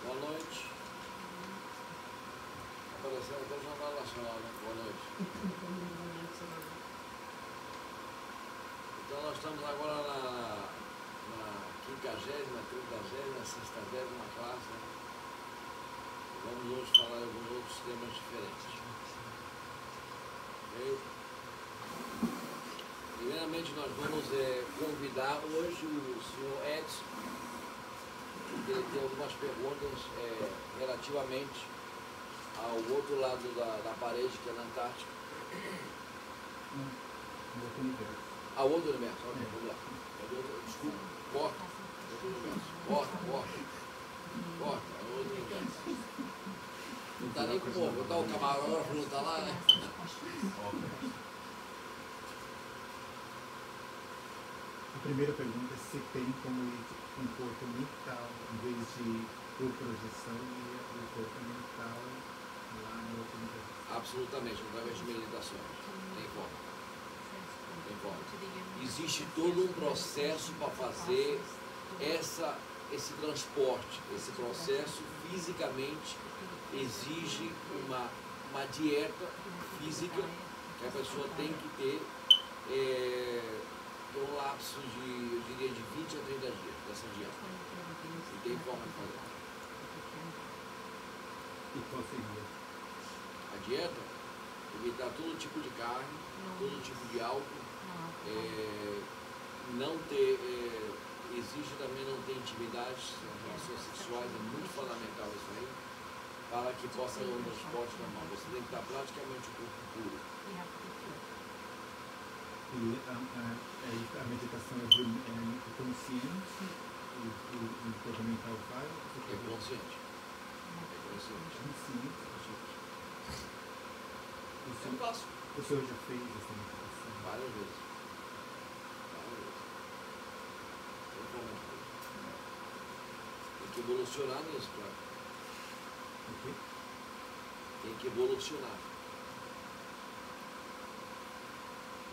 Boa noite. Aparecendo até o Jornal Nacional, né? Boa noite. Então nós estamos agora na 50ª, 30ª, 60ª classe. Né? Vamos hoje falar de alguns outros temas diferentes. Ok? Primeiramente nós vamos convidar hoje o senhor Edson, porque ele tem algumas perguntas relativamente ao outro lado da parede, que é na Antártica. Outro universo. Ao outro universo, ok, vamos lá. Desculpa, corta. Outro universo. Corta. É o outro universo. Não está nem como botar o camarógrafo, não está lá, né? A primeira pergunta é se tem como ir um corpo mental, em vez de por projeção, e o corpo mental lá no outro universo. Absolutamente, através de meditações. Tem forma. Existe todo um processo para fazer esse transporte. Esse processo fisicamente exige uma dieta física que a pessoa tem que ter um lapso de, eu diria, de 20 a 30 dias dessa dieta. E tem forma de fazer. E qual seria? A dieta, evitar todo tipo de carne, todo tipo de álcool, não ter, exige também não ter intimidade, relações sexuais, é muito fundamental isso aí, para que possa ter um transporte normal. Você tem que estar praticamente o corpo puro. E a meditação é consciente, o corpo mental vai? É consciente. Consciente. Eu faço. O senhor já fez essa meditação? Várias vezes. Tem que evolucionar nisso, claro. O quê? Tem que evolucionar.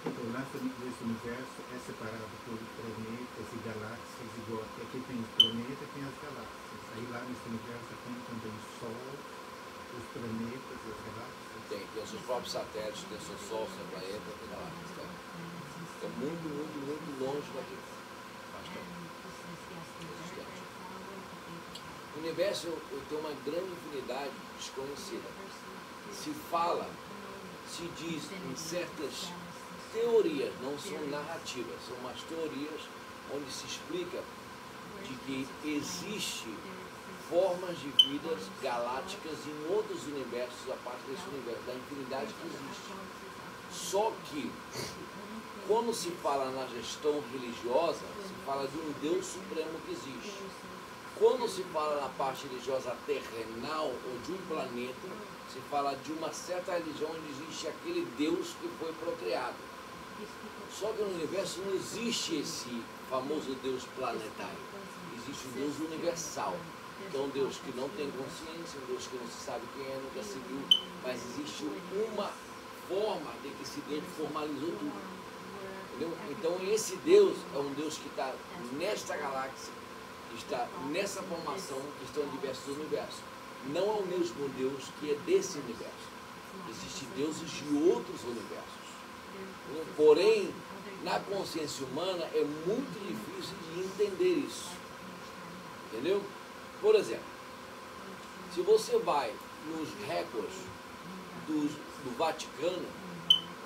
Então, nesse universo é separado por planetas e galáxias, igual aqui tem os planetas e tem as galáxias. Aí lá nesse universo tem também o Sol, os planetas e as galáxias. Tem os seus próprios satélites, tem seu Sol, seu planeta, tem galáxias. É muito, muito, muito longe daqui. Bastante. O universo tem uma grande infinidade desconhecida. Se diz em certas teorias, não são narrativas, são umas teorias onde se explica de que existe formas de vidas galácticas em outros universos, a parte desse universo, da infinidade que existe. Só que, quando se fala na gestão religiosa, se fala de um Deus supremo que existe. Quando se fala na parte religiosa terrenal ou de um planeta, se fala de uma certa religião onde existe aquele Deus que foi procriado. Só que no universo não existe esse famoso Deus planetário. Existe um Deus universal, que é um Deus que não tem consciência, um Deus que não se sabe quem é, nunca se viu, mas existe uma forma de que esse Deus formalizou tudo. Entendeu? Então esse Deus é um Deus que está nesta galáxia, que está nessa formação, que estão em diversos universos. Não é o mesmo Deus que é desse universo. Existem deuses de outros universos. Porém, na consciência humana é muito difícil de entender isso. Entendeu? Por exemplo, se você vai nos recordes do Vaticano,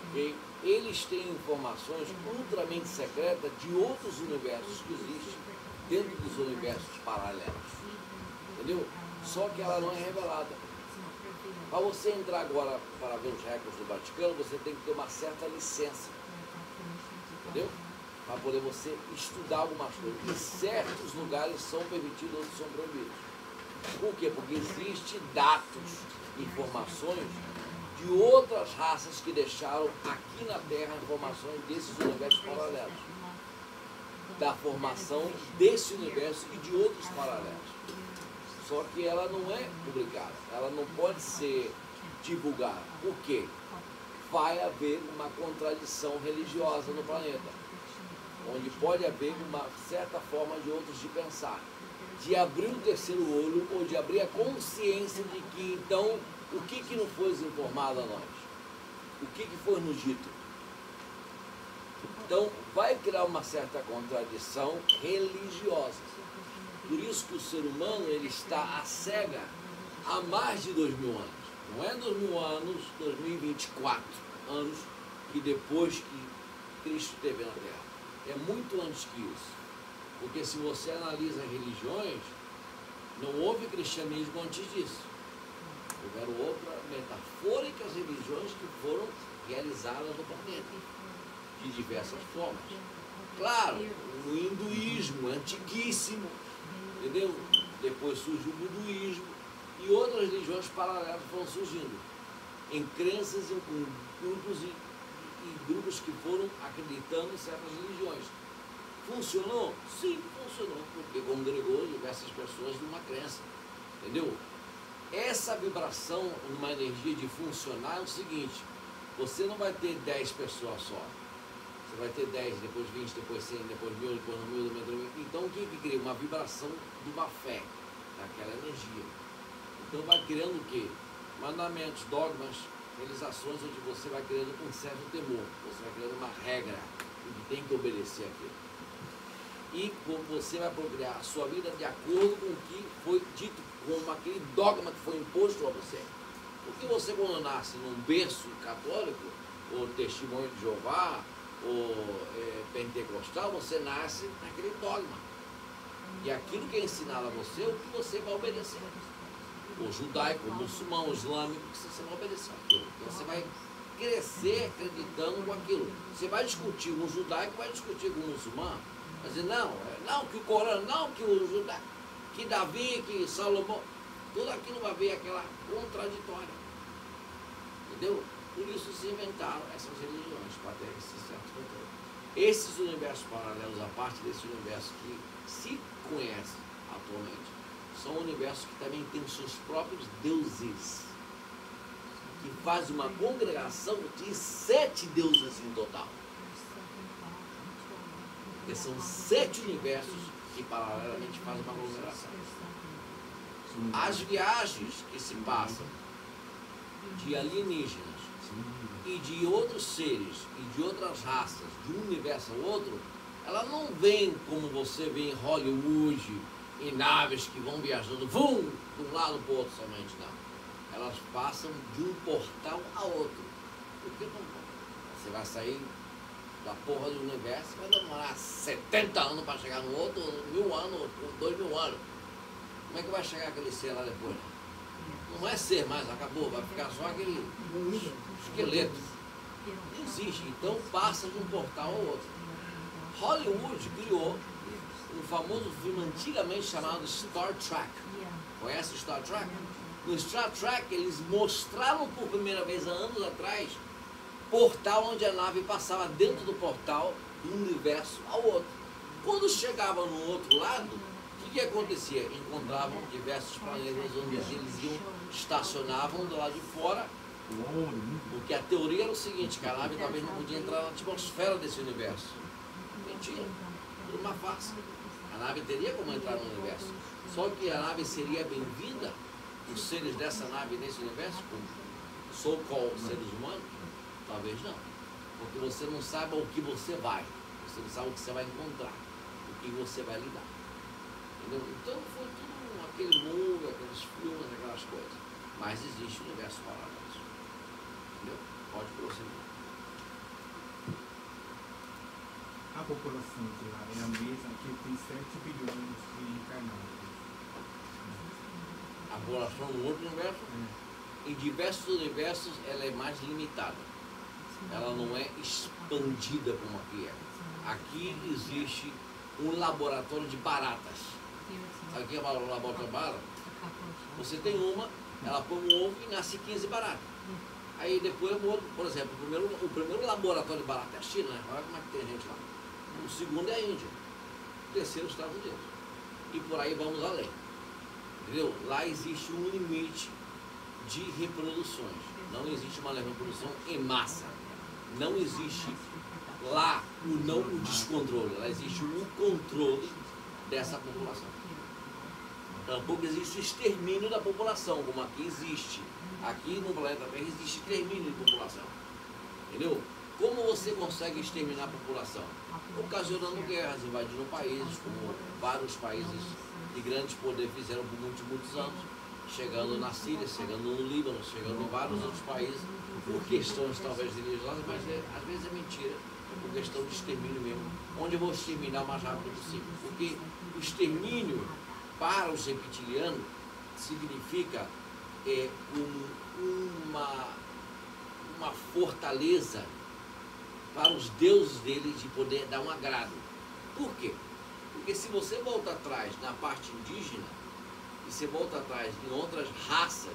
okay, eles têm informações ultramente secretas de outros universos que existem dentro dos universos paralelos. Entendeu? Só que ela não é revelada. Para você entrar agora para ver os recordes do Vaticano, você tem que ter uma certa licença. Entendeu? Para poder você estudar algumas coisas. E certos lugares são permitidos, outros são proibidos. Por quê? Porque existem dados, informações de outras raças que deixaram aqui na Terra informações desses universos paralelos. Da formação desse universo e de outros paralelos. Só que ela não é publicada, ela não pode ser divulgada. Por quê? Vai haver uma contradição religiosa no planeta, onde pode haver uma certa forma de outros de pensar. de abrir o terceiro olho ou de abrir a consciência de que, então, o que não foi informado a nós? O que foi nos dito? Então, vai criar uma certa contradição religiosa. Por isso que o ser humano ele está à cega há mais de 2000 anos. Não é 2000 anos, 2024 anos, que depois que Cristo esteve na Terra. É muito antes que isso. Porque se você analisa religiões, não houve cristianismo antes disso. Houveram outras metafóricas religiões que foram realizadas no planeta, de diversas formas. Claro, o hinduísmo é antiguíssimo, entendeu? Depois surge o budaísmo e outras religiões paralelas foram surgindo, em crenças em grupos e grupos que foram acreditando em certas religiões. Funcionou? Sim, funcionou, porque congregou diversas pessoas numa crença, entendeu? Essa vibração numa energia de funcionar é o seguinte: você não vai ter 10 pessoas só, você vai ter 10, depois 20, depois 100, depois 1000, depois 1000, depois 1000. Então o que cria? Uma vibração de uma fé, daquela energia. Então vai criando o quê? Mandamentos, dogmas, realizações, onde você vai criando um certo temor, você vai criando uma regra que tem que obedecer aquilo. E você vai procriar a sua vida de acordo com o que foi dito, como aquele dogma que foi imposto a você. Porque você, quando nasce num berço católico, ou testemunho de Jeová, ou pentecostal, você nasce naquele dogma. E aquilo que é ensinado a você é o que você vai obedecer. O judaico, o muçulmano, o islâmico, você vai obedecer aquilo. Então você vai crescer acreditando com aquilo. Você vai discutir com o judaico, vai discutir com o muçulmano. Vai dizer, não, que o Corão, não, que o judaico, que Davi, que Salomão, tudo aquilo vai ver aquela contraditória. Entendeu? Por isso se inventaram essas religiões, para ter esse certo controle. Esses universos paralelos, a parte desse universo que se conhece atualmente, são universos que também têm os seus próprios deuses, que faz uma congregação de 7 deuses em total. Porque são 7 universos que paralelamente fazem uma congregação. As viagens que se passam de alienígenas e de outros seres e de outras raças, de um universo ao outro, ela não vem como você vê em Hollywood, em naves que vão viajando, vum, de um lado para o outro somente, não. Elas passam de um portal a outro. Por que não? Você vai sair da porra do universo, vai demorar 70 anos para chegar no outro, 1000 anos, 2000 anos. Como é que vai chegar aquele ser lá depois? Não é ser mais, acabou, vai ficar só aquele esqueleto. Não existe, então passa de um portal ao outro. Hollywood criou um famoso filme antigamente chamado Star Trek. Conhece Star Trek? No Star Trek eles mostraram por primeira vez há anos atrás portal onde a nave passava dentro do portal de um universo ao outro. Quando chegava no outro lado, o que acontecia? Encontravam diversos planetas onde eles iam, estacionavam do lado de fora, porque a teoria era o seguinte, que a nave talvez não podia entrar na atmosfera desse universo. Mentira, tudo uma farsa. A nave teria como entrar no universo, só que a nave seria bem-vinda, os seres dessa nave nesse universo, como so-called seres humanos? Talvez não, porque você não sabe ao que você vai, você não sabe o que você vai encontrar, o que você vai lidar. Entendeu? Então foi tudo aquele mundo, aqueles filmes, aquelas coisas. Mas existe um universo paralelo. Entendeu? Pode prosseguir. A população de lá é a mesma, que tem 7 bilhões de encarnados. A população no outro universo, em diversos universos, ela é mais limitada. Ela não é expandida como aqui é. Aqui existe um laboratório de baratas. Sabe o que é um laboratório de baratas? Você tem uma, ela põe um ovo e nasce 15 baratas. Aí depois, por exemplo, o primeiro laboratório de barata é a China, né? Olha como é que tem gente lá. O segundo é a Índia. O terceiro é os Estados Unidos. E por aí vamos além. Entendeu? Lá existe um limite de reproduções. Não existe uma reprodução em massa. Não existe lá o descontrole. Lá existe o controle dessa população. Tampouco existe o extermínio da população, como aqui existe. Aqui no planeta Terra existe extermínio de população. Entendeu? Como você consegue exterminar a população? Ocasionando guerras, invadindo países, como vários países de grandes poderes fizeram por muitos anos, chegando na Síria, chegando no Líbano, chegando em vários outros países, por questões talvez religiosas, mas às vezes é mentira, é por questão de extermínio mesmo, onde eu vou exterminar o mais rápido possível. Porque o extermínio para os reptilianos significa uma fortaleza para os deuses deles de poder dar um agrado. Por quê? Porque se você volta atrás na parte indígena, e você volta atrás em outras raças,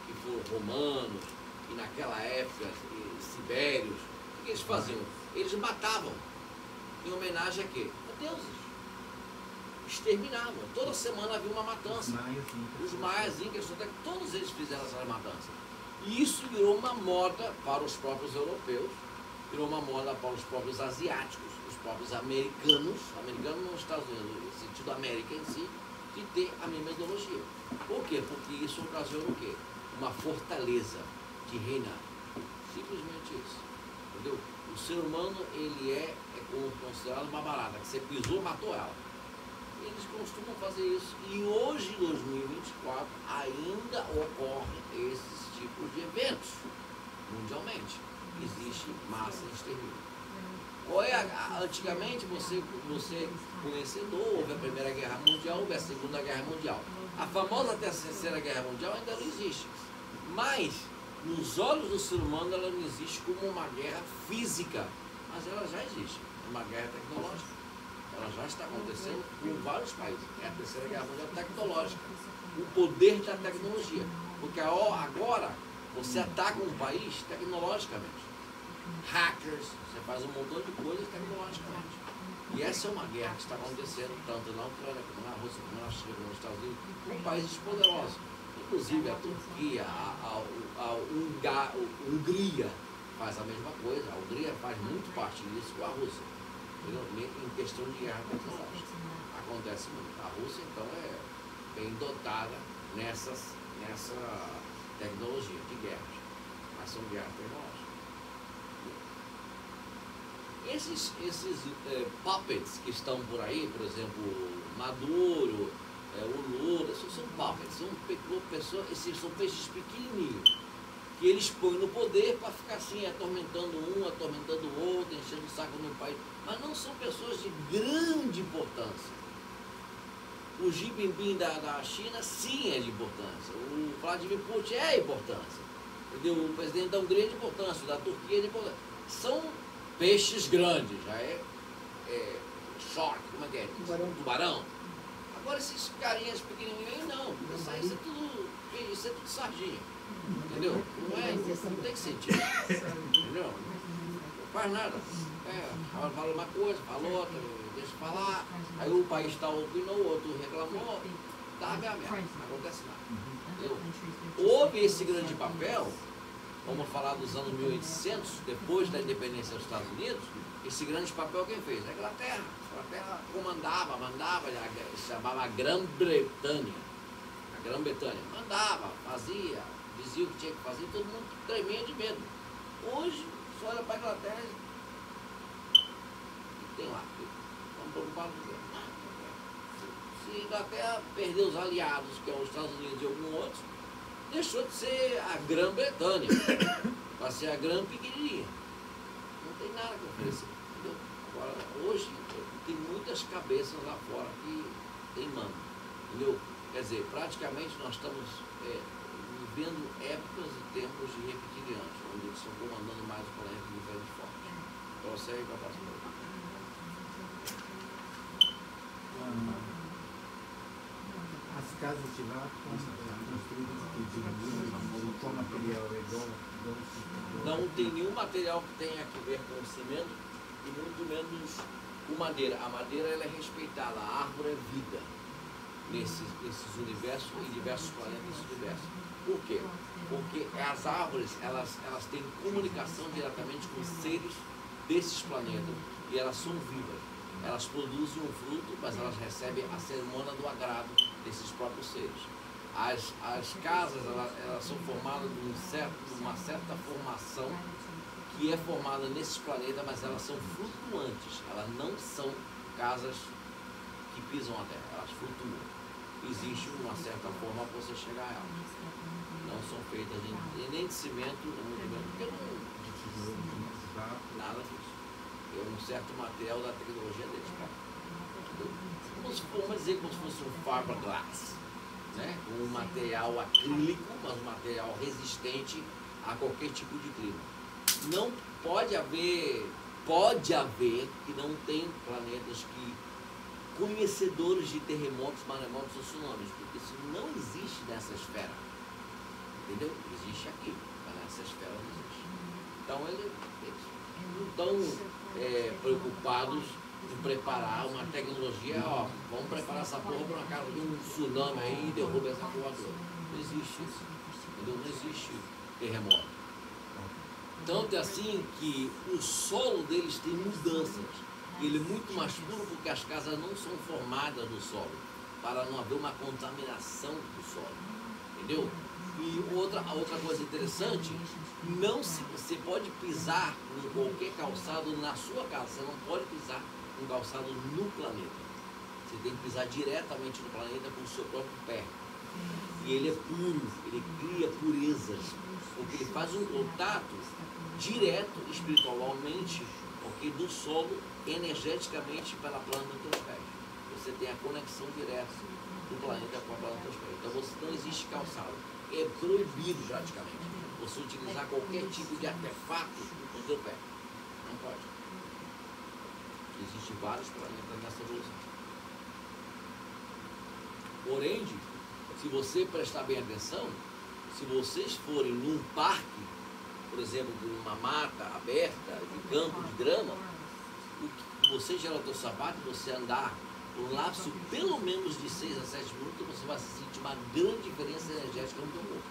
que foram romanos, e naquela época, sibérios, o que eles faziam? Eles matavam, em homenagem a quê? A deuses. Exterminavam. Toda semana havia uma matança. Os maias, incas, todos eles fizeram essa matança. E isso virou uma moda para os próprios europeus, virou uma moda para os próprios asiáticos, os próprios americanos nos Estados Unidos, no sentido América em si, de ter a mesma ideologia. Por quê? Porque isso ocasiona o quê? Uma fortaleza de reinar. Simplesmente isso. Entendeu? O ser humano, ele é considerado uma barata, que você pisou, matou ela. Eles costumam fazer isso. E hoje, em 2024, ainda ocorrem esses tipos de eventos mundialmente. Existe massa de extermínio. Antigamente, você conhecedor, houve a Primeira Guerra Mundial, houve a Segunda Guerra Mundial. A famosa Terceira Guerra Mundial ainda não existe. Mas, nos olhos do ser humano, ela não existe como uma guerra física. Mas ela já existe. É uma guerra tecnológica. Ela já está acontecendo em vários países. É a Terceira Guerra Mundial tecnológica. O poder da tecnologia. Porque agora você ataca um país tecnologicamente. Hackers, você faz um montão de coisas tecnologicamente. E essa é uma guerra que está acontecendo tanto na Ucrânia como na Rússia, como na China, como nos Estados Unidos, com países poderosos. Inclusive a Turquia, a Hungria faz a mesma coisa. A Hungria faz muito parte disso com a Rússia. Em questão de guerra tecnológica. Acontece muito. A Rússia, então, é bem dotada nessa tecnologia de guerras. Mas são guerras tecnológicas. Esses puppets que estão por aí, por exemplo, Maduro, o Lula, esses são puppets, esses são peixes pequenininhos, que eles põem no poder para ficar assim, atormentando um, atormentando o outro, enchendo o saco no país. Mas não são pessoas de grande importância. O Xi Jinping da China, sim, é de importância. O Vladimir Putin é importância. Entendeu? O presidente da Hungria é de importância, o da Turquia é de importância. São peixes grandes, já shark, como é que é? Tubarão. Agora esses carinhas pequenininhos aí não, isso é tudo sardinha. Entendeu? Não tem sentido. Entendeu? Não faz nada. Fala uma coisa, fala outra, deixa eu falar. Aí o país está opinou, o outro reclamou, dá a merda. Não acontece nada. Entendeu? Houve esse grande papel, vamos falar dos anos 1800, depois da independência dos Estados Unidos, esse grande papel quem fez? A Inglaterra. A Inglaterra comandava, mandava, chamava Grã-Bretanha. A Grã-Bretanha mandava, fazia, dizia o que tinha que fazer, todo mundo tremia de medo. Hoje, só olha para a Inglaterra e tem lá, vamos preocupar com isso. Se a Inglaterra perdeu os aliados, que é os Estados Unidos e alguns outros, deixou de ser a Grã-Bretanha, para ser a Grã pequenininha. Não tem nada que oferecer, entendeu? Agora, hoje, tem muitas cabeças lá fora que tem mano, entendeu? Quer dizer, praticamente nós estamos vivendo épocas e tempos de reptilianos, onde eles estão comandando mais o planeta de diferentes formas. Então, você aí para a próxima. As casas de lá construídas com material igual? Não tem nenhum material que tenha a ver com o cimento e muito menos com madeira. A madeira ela é respeitada, a árvore é vida nesses universos e diversos planetas nesse universo. Por quê? Porque as árvores elas têm comunicação diretamente com os seres desses planetas e elas são vivas. Elas produzem um fruto, mas elas recebem a cerimônia do agrado desses próprios seres. As casas, elas são formadas de uma certa formação que é formada nesses planetas, mas elas são flutuantes. Elas não são casas que pisam a Terra, elas flutuam. Existe uma certa forma para você chegar a elas. Não são feitas nem de cimento, muito menos, porque não, nada disso. É um certo material da tecnologia deles, cara. Vamos dizer como se fosse um fiberglass, né? Um material acrílico, mas um material resistente a qualquer tipo de clima. Não pode haver que não tem planetas que conhecedores de terremotos, maremotos ou tsunamis, porque isso não existe nessa esfera, entendeu? Existe aqui, mas nessa esfera não existe. Então eles não estão preocupados em preparar uma tecnologia, ó, vamos preparar essa porra para uma casa de um tsunami aí e derruba essa porra toda. Não existe isso, entendeu? Não existe terremoto. Tanto é assim que o solo deles tem mudanças. Ele é muito mais puro porque as casas não são formadas no solo, para não haver uma contaminação do solo, entendeu? E outra coisa interessante, você pode pisar em qualquer calçado na sua casa, você não pode pisar um calçado no planeta. Você tem que pisar diretamente no planeta com o seu próprio pé. E ele é puro, ele cria purezas, porque ele faz um contato direto, espiritualmente, porque do solo, energeticamente, pela planta dos teus pés. Você tem a conexão direta do planeta com a planta dos teus pés. Então você não existe calçado. É proibido, praticamente, você utilizar qualquer tipo de artefato no teu pé. Não pode. Existem vários planetas nessa evolução. Porém, se você prestar bem atenção, se vocês forem num parque, por exemplo, de uma mata aberta, de campo, de grama, você gerar o teu sapato, você andar um lapso pelo menos de 6 a 7 minutos, você vai sentir uma grande diferença energética no teu corpo.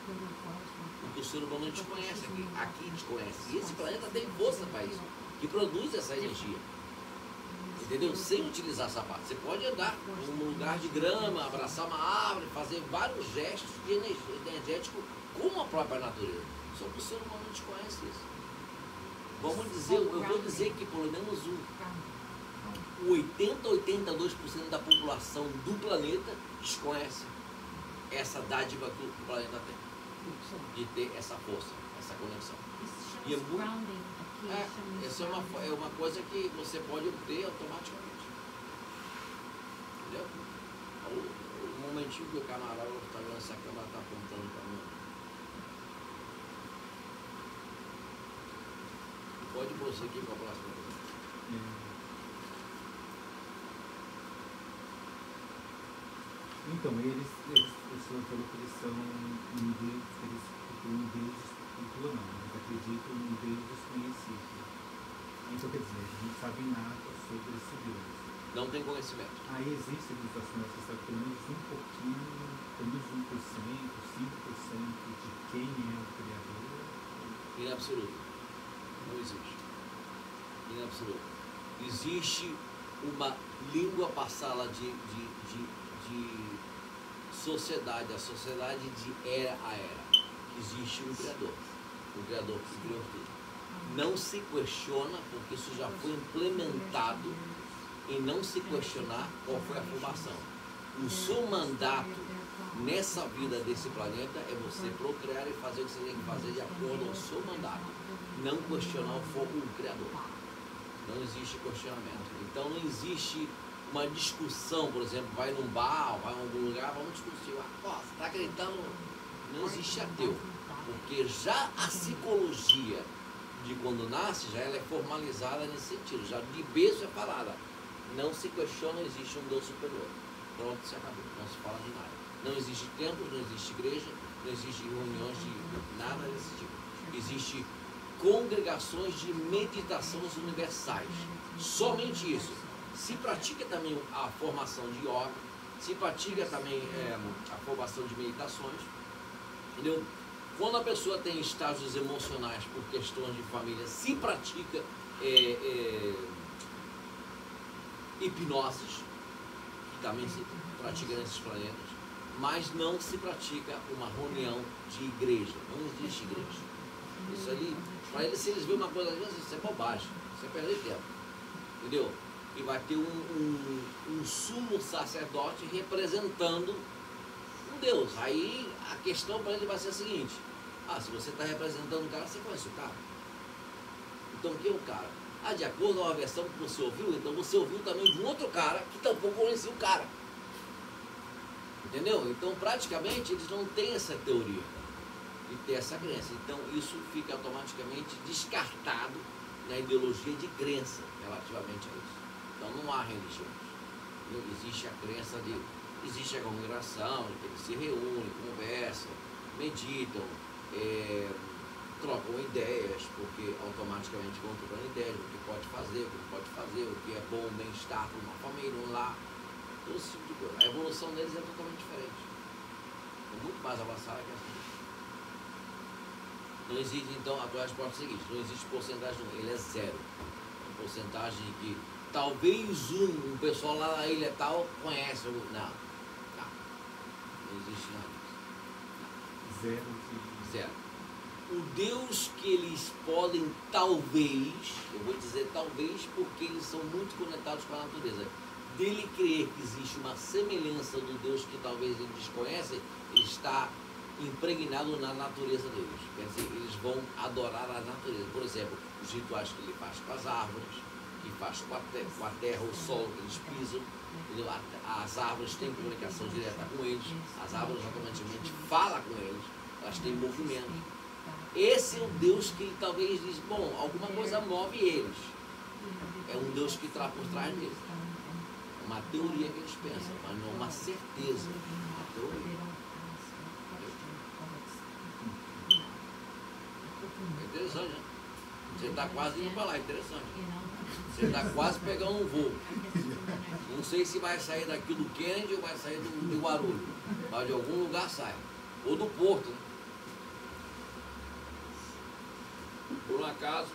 Porque o ser humano te conhece aqui te conhece. E esse planeta tem força para isso, que produz essa energia. Entendeu? Sem utilizar sapato. Você pode andar num lugar de grama, abraçar uma árvore, fazer vários gestos de energético como a própria natureza. Só que o ser humano não te conhece isso. Vamos dizer, eu vou dizer que pelo menos 80 a 82% da população do planeta desconhece essa dádiva que o planeta tem, de ter essa força, essa conexão. E é muito, essa é uma coisa que você pode obter automaticamente. Entendeu? O momentinho que o camarada está vendo essa câmera, está apontando para mim. Pode prosseguir aqui para a próxima pergunta. Então, o senhor falou que eles são um Deus, cultua não, mas acreditam num Deus desconhecido. Então, quer dizer, eles não sabem nada sobre esse Deus. Não tem conhecimento. Aí existem situações que sabe pelo menos um pouquinho, pelo menos 1%, 5% de quem é o Criador? Em absoluto. Não existe. Em absoluto. Existe uma língua passada de sociedade, a sociedade de era a era. Existe um Criador que criou tudo. Não se questiona, porque isso já foi implementado, em não se questionar qual foi a formação. O seu mandato nessa vida desse planeta é você procriar e fazer o que você tem que fazer de acordo com o seu mandato. Não questionar o fogo do Criador. Não existe questionamento. Então não existe uma discussão, por exemplo, vai num bar, vai em algum lugar, vamos discutir. Você está acreditando? Não existe ateu. Porque já a psicologia de quando nasce, já ela é formalizada nesse sentido. Já de berço é falada. Não se questiona, existe um Deus superior. Pronto, se acabou. Não se fala de nada. Não existe templos, não existe igreja, não existe reuniões de nada desse tipo. Existe congregações de meditações universais. Somente isso. Se pratica também a formação de yoga, se pratica também a formação de meditações, entendeu? Quando a pessoa tem estágios emocionais por questões de família, se pratica hipnoses, que também se pratica nesses planetas, mas não se pratica uma reunião de igreja. Não existe igreja. Isso ali, para eles, se eles verem uma coisa ali, isso é bobagem, isso é perder tempo. Entendeu? E vai ter um sumo sacerdote representando um Deus. Aí a questão para ele vai ser a seguinte: se você está representando um cara, você conhece o cara. Então quem é o cara? De acordo com a versão que você ouviu, então você ouviu também de um outro cara que tampouco conhecia o cara. Entendeu? Então praticamente eles não têm essa teoria de ter essa crença. Então isso fica automaticamente descartado na ideologia de crença relativamente a isso. Então não há religião. Existe a crença de... Existe a congregação, que eles se reúnem, conversam, meditam, trocam ideias, porque automaticamente vão trocando ideias, o que pode fazer, o que não pode fazer, o que é bom, bem-estar para uma família, vamos lá, todo esse tipo de coisa. A evolução deles é totalmente diferente. É muito mais avançada que essa. Não existe, então, a tua resposta é a seguinte: não existe porcentagem, ele é zero. É uma porcentagem de que talvez um pessoal lá na ilha tal conhece, não existe nada disso. Zero. O Deus que eles podem, talvez, eu vou dizer talvez, porque eles são muito conectados com a natureza, dele crer que existe uma semelhança do Deus que talvez eles desconhecem, ele está impregnado na natureza deles. Quer dizer, eles vão adorar a natureza. Por exemplo, os rituais que ele faz com as árvores, que faz com a terra, o solo que eles pisam, entendeu? As árvores têm comunicação direta com eles, as árvores automaticamente falam com eles, elas têm movimento. Esse é o Deus que ele talvez diz, bom, alguma coisa move eles. É um Deus que está por trás deles. É uma teoria que eles pensam, mas não uma certeza. Uma teoria. É interessante, né? Você está quase indo para lá, é interessante. Você está quase pegando um voo. Não sei se vai sair daqui do Kennedy ou vai sair do Guarulhos, mas de algum lugar sai. Ou do Porto, né? Por um acaso,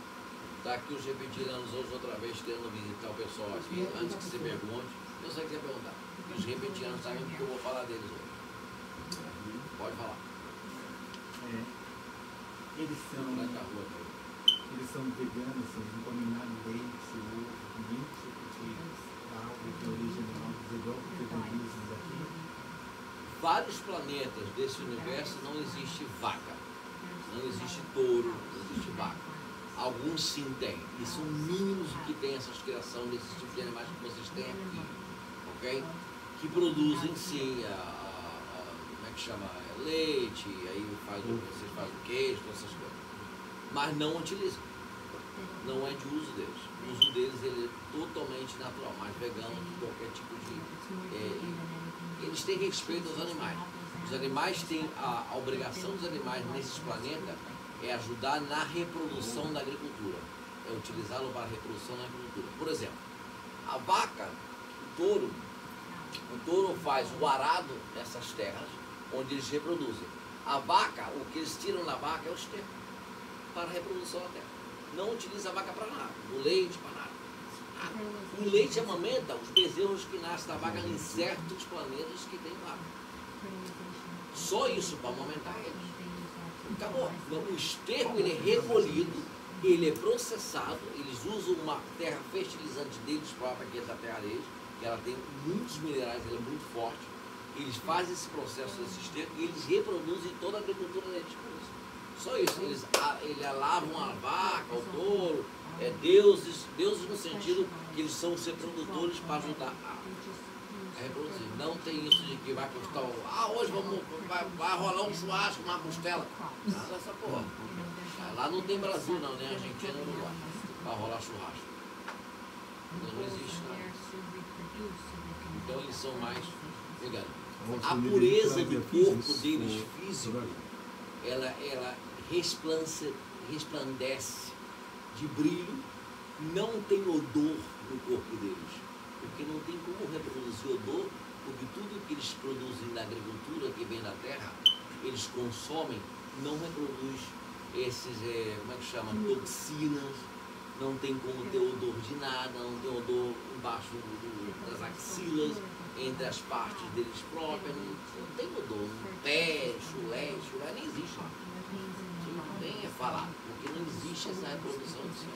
está aqui os reptilianos hoje outra vez querendo visitar o pessoal aqui, antes que você pergunte. Eu sei que você vai perguntar. E os reptilianos sabem porque eu vou falar deles hoje. Pode falar. Eles são veganos, assim, eles não comem nada, leite, ovo, nenhum tipo de algo de origem animal, igual o veganismo daqui. Vários planetas desse universo não existe vaca, não existe touro, não existe vaca. Alguns sim têm, e são mínimos que tem essa criação desses tipos de animais que vocês têm aqui, ok? Que produzem sim, como é que chama? Leite, aí vocês fazem o queijo, todas essas coisas. Mas não utilizam. Não é de uso deles. O uso deles ele é totalmente natural, mais vegano que qualquer tipo de... eles têm respeito aos animais. Os animais têm a obrigação dos animais nesses planetas é ajudar na reprodução da agricultura. É utilizá-lo para a reprodução da agricultura. Por exemplo, a vaca, o touro faz o arado dessas terras onde eles reproduzem. A vaca, o que eles tiram da vaca é o esterco para a reprodução da terra. Não utiliza a vaca para nada, o leite para nada. O leite amamenta os bezerros que nascem da vaca em certos planetas que tem vaca. Só isso para amamentar eles. Acabou. O esterco ele é recolhido, ele é processado, eles usam uma terra fertilizante deles própria, que é da terra deles, que ela tem muitos minerais, ela é muito forte. Eles fazem esse processo desse esterco e eles reproduzem toda a agricultura deles por isso. Só isso, eles alavam a vaca, o touro, deuses no sentido que eles são os reprodutores para ajudar a reproduzir. Não tem isso de que vai custar, hoje vai rolar um churrasco, uma costela. Nada dessa porra. Lá não tem Brasil não, né? Argentina não Uruguai, para rolar churrasco. Não existe nada. Então eles são mais veganos. A pureza do corpo deles físico, ela resplandece de brilho, não tem odor no corpo deles, porque não tem como reproduzir odor, porque tudo que eles produzem na agricultura, que vem da terra, eles consomem, não reproduz esses, como é que chama, toxinas, não tem como ter odor de nada, não tem odor embaixo das axilas, entre as partes deles próprias, não tem odor, pé, chulé, nem existe lá. Nem é falado, porque não existe essa reprodução de si.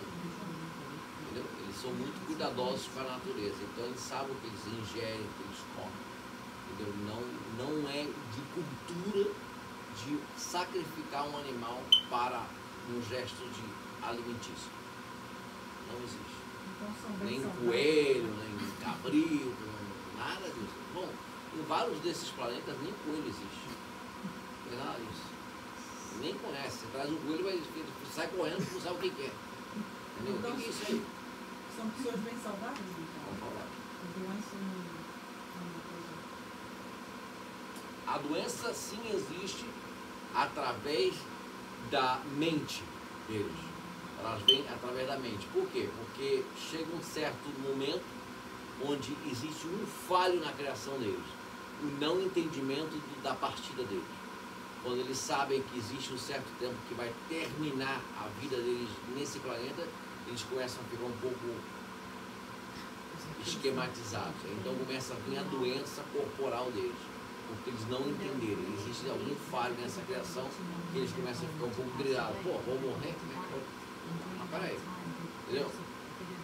Entendeu? Eles são muito cuidadosos com a natureza, então eles sabem o que eles ingerem, o que eles comem. Entendeu? Não é de cultura de sacrificar um animal para um gesto de alimentício. Não existe. Então, nem coelho, nem cabrito, nada disso. Bom, em vários desses planetas nem coelho existe. Não é nada disso. Nem conhece. Você traz um coelho e sai correndo e não sabe o que é. Entendeu? Então, o que é isso aí? São pessoas bem saudáveis, então. Saudáveis. A doença não é uma coisa. A doença sim existe através da mente deles. Elas vêm através da mente. Por quê? Porque chega um certo momento onde existe um falho na criação deles, o não entendimento da partida deles. Quando eles sabem que existe um certo tempo que vai terminar a vida deles nesse planeta, eles começam a ficar um pouco esquematizados. Então começa a vir a doença corporal deles, porque eles não entenderam. Existe algum falho nessa criação que eles começam a ficar um pouco gridados. Pô, vou morrer? Como é que eu... Mas peraí, entendeu?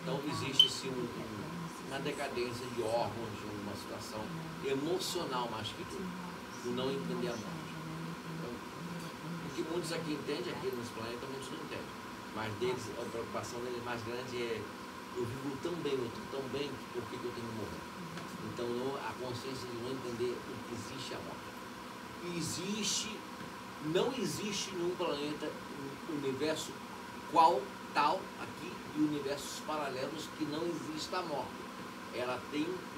Então existe sim uma decadência de órgãos, de uma situação emocional mais que tudo, por não entender a morte. Então, o que muitos aqui entendem, aqui nesse planeta, muitos não entendem. Mas deles, a preocupação deles mais grande é: eu vivo tão bem, eu estou tão bem, por que eu tenho que morrer? Então a consciência de não entender o que existe a morte. Não existe num planeta, um universo qual tal aqui e universos paralelos que não existe a morte.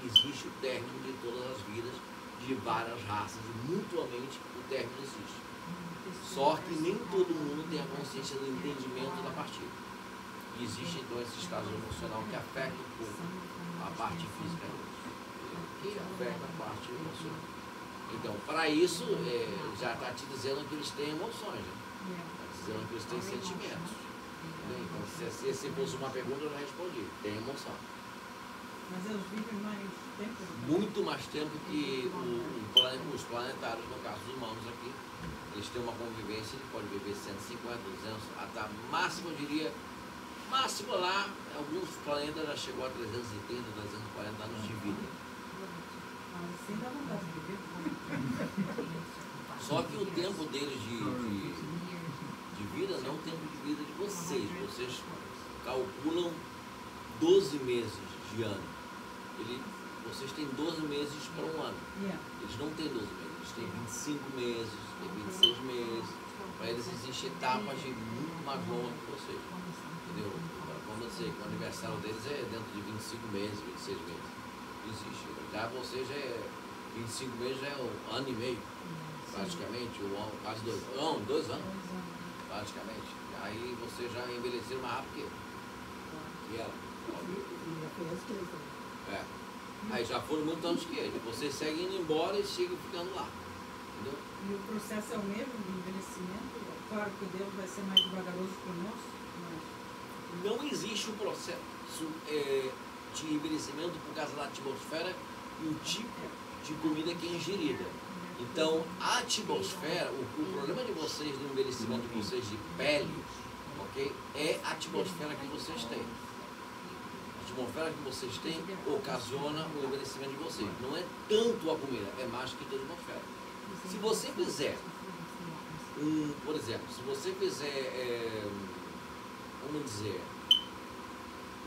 Existe o término de todas as vidas, de várias raças, e mutuamente o término existe. Só que nem todo mundo tem a consciência do entendimento da partida. E existe então esse estado emocional que afeta um pouco a parte física deles, que afeta a parte emocional. Então, para isso, já está te dizendo que eles têm emoções, né? Está dizendo que eles têm sentimentos. Então, se esse fosse uma pergunta, eu já respondi. Tem emoção. Mas eles vivem mais tempo? Muito mais tempo que os planetários, no caso dos humanos aqui. Eles têm uma convivência, ele pode viver 150, 200, até máximo, eu diria, máximo lá, alguns planetas já chegou a 330, 340 anos de vida. Mas sim dá vontade de viver. Só que o tempo deles de vida não é o tempo de vida de vocês. Vocês calculam 12 meses de ano. Vocês têm 12 meses para um ano. Eles não têm 12 meses, eles têm 25 meses, têm 26 meses. Para eles existem etapas de muito mais longas que vocês. Entendeu? Vamos dizer que o aniversário deles é dentro de 25 meses, 26 meses. Existe. Já vocês 25 meses já é um ano e meio, praticamente, ou quase 2 anos. Não, 2 anos, praticamente. Aí vocês já envelheceram mais rápido que ela. Aí já foram muitos anos que ele. Vocês seguem indo embora e chegam ficando lá. Entendeu? E o processo é o mesmo de envelhecimento? Claro que Deus vai ser mais devagaroso conosco, mas... Não existe um processo de envelhecimento por causa da atmosfera e o tipo de comida que é ingerida. Então, a atmosfera, o problema de vocês, do envelhecimento de vocês de pele, ok? É a atmosfera que vocês têm. A atmosfera que vocês têm ocasiona o envelhecimento de vocês. Não é tanto a comida, é mais que toda a atmosfera. Se você fizer, por exemplo, se você fizer, vamos dizer,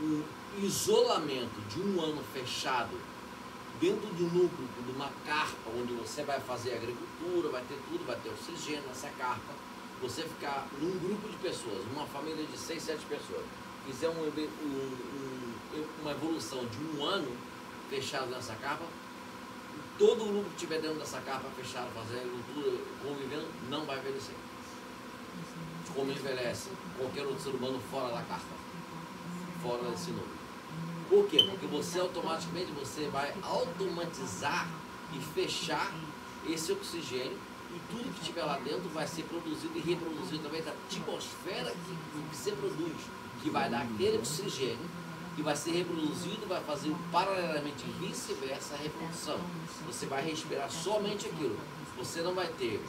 um isolamento de um ano fechado dentro de um núcleo, de uma carpa, onde você vai fazer agricultura, vai ter tudo, vai ter oxigênio nessa carpa, você ficar num grupo de pessoas, uma família de 6, 7 pessoas, fizer uma evolução de um ano fechado nessa carpa, todo o grupo que estiver dentro dessa carpa fechado, fazendo agricultura, convivendo, não vai envelhecer. Como envelhece qualquer outro ser humano fora da carpa, fora desse núcleo. Por quê? Porque você automaticamente vai automatizar e fechar esse oxigênio, e tudo que estiver lá dentro vai ser produzido e reproduzido através da atmosfera que você produz, que vai dar aquele oxigênio e vai ser reproduzido, vai fazer paralelamente vice-versa a reprodução. Você vai respirar somente aquilo. Você não vai ter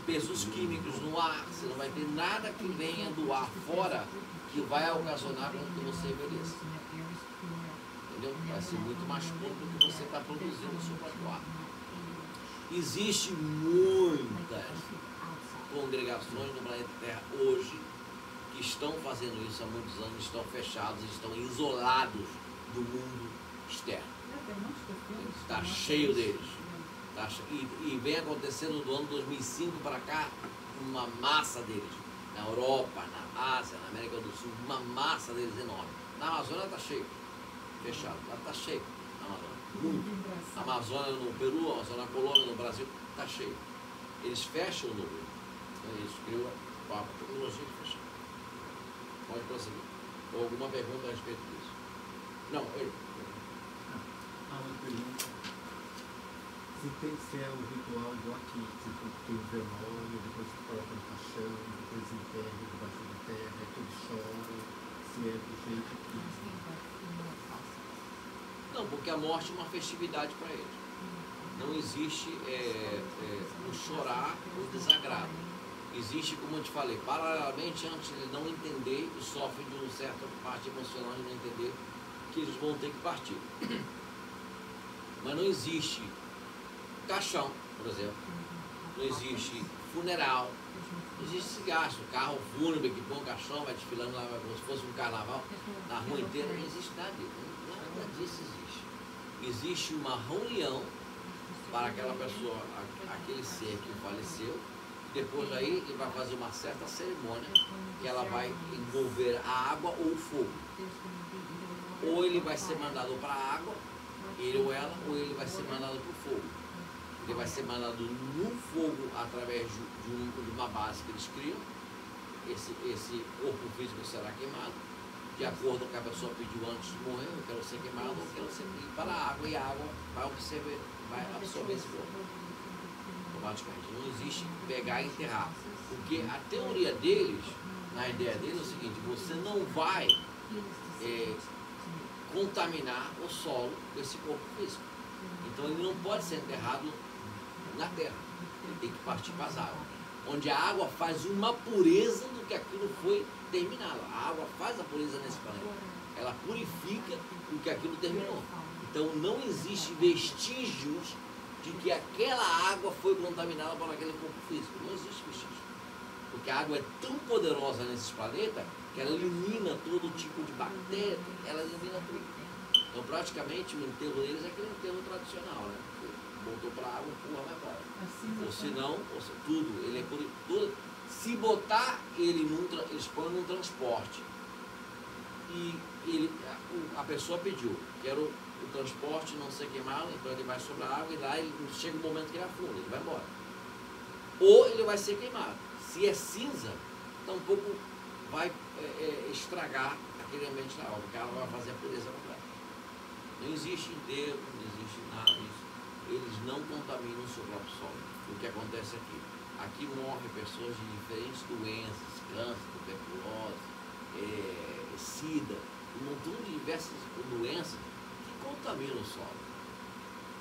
pesos químicos no ar, você não vai ter nada que venha do ar fora que vai ocasionar com que você envelheça. Entendeu? Vai ser muito mais puro do que você está produzindo no seu próprio ar. Existem muitas congregações no planeta Terra hoje que estão fazendo isso há muitos anos, estão fechados, estão isolados do mundo externo. Está cheio deles. E vem acontecendo do ano 2005 para cá uma massa deles. Na Europa, na Ásia, na América do Sul, uma massa deles enorme. Na Amazônia está cheio. Fechado. Lá está cheio. Na Amazônia. Muito. A Amazônia no Peru, a Amazônia na Colômbia, no Brasil, está cheio. Eles fecham o número. Eles criam a tecnologia de fechar. Pode prosseguir. Ou alguma pergunta a respeito disso? Não, ele. Há uma pergunta. Se tem que ser o ritual igual aqui, tipo, tem o velório, depois se coloca no caixão, depois enterra debaixo da terra, tudo chora, se é do jeito que... Não, porque a morte é uma festividade para eles. Não existe o chorar, o desagrado. Existe, como eu te falei, paralelamente, antes de não entender, e sofre de uma certa parte emocional de não entender que eles vão ter que partir. Mas não existe caixão, por exemplo, não existe funeral, não existe esse gasto, carro fúnebre que põe um caixão, vai desfilando lá como se fosse um carnaval, na rua inteira, não existe nada disso existe. Existe uma reunião para aquela pessoa, aquele ser que faleceu, depois daí ele vai fazer uma certa cerimônia que ela vai envolver a água ou o fogo. Ou ele vai ser mandado para a água, ele ou ela, ou ele vai ser mandado para o fogo. Ele vai ser mandado no fogo através de uma base que eles criam. Esse corpo físico será queimado, de acordo com o que a pessoa pediu antes de morrer. Eu quero ser queimado, eu quero ser queimado para a água, e a água vai absorver esse corpo. Automaticamente. Não existe pegar e enterrar. Porque a teoria deles, na ideia deles, é o seguinte: você não vai contaminar o solo desse corpo físico. Então ele não pode ser enterrado na terra. Ele tem que partir para as águas, onde a água faz uma pureza do que aquilo foi terminado. A água faz a pureza nesse planeta. Ela purifica o que aquilo terminou. Então não existe vestígios de que aquela água foi contaminada por aquele corpo físico. Não existe vestígio. Porque a água é tão poderosa nesse planeta que ela elimina todo tipo de bactéria, ela elimina tudo. Então praticamente o enterro deles é aquele enterro tradicional, né? Botou para a água, empurra, vai embora. Ou se não, tudo, ele é tudo. Se botar ele eles põem num transporte e a pessoa pediu, quero o transporte não ser queimado, então ele vai sobre a água e lá chega um momento que ele afunda, ele vai embora. Ou ele vai ser queimado. Se é cinza, tampouco vai estragar aquele ambiente da água, porque ela vai fazer a pureza completa. Não existe enterro, não existe nada disso. Eles não contaminam o seu próprio solo. O que acontece aqui? Aqui morrem pessoas de diferentes doenças, câncer, tuberculose, sida, um montão de diversas doenças que contaminam o solo.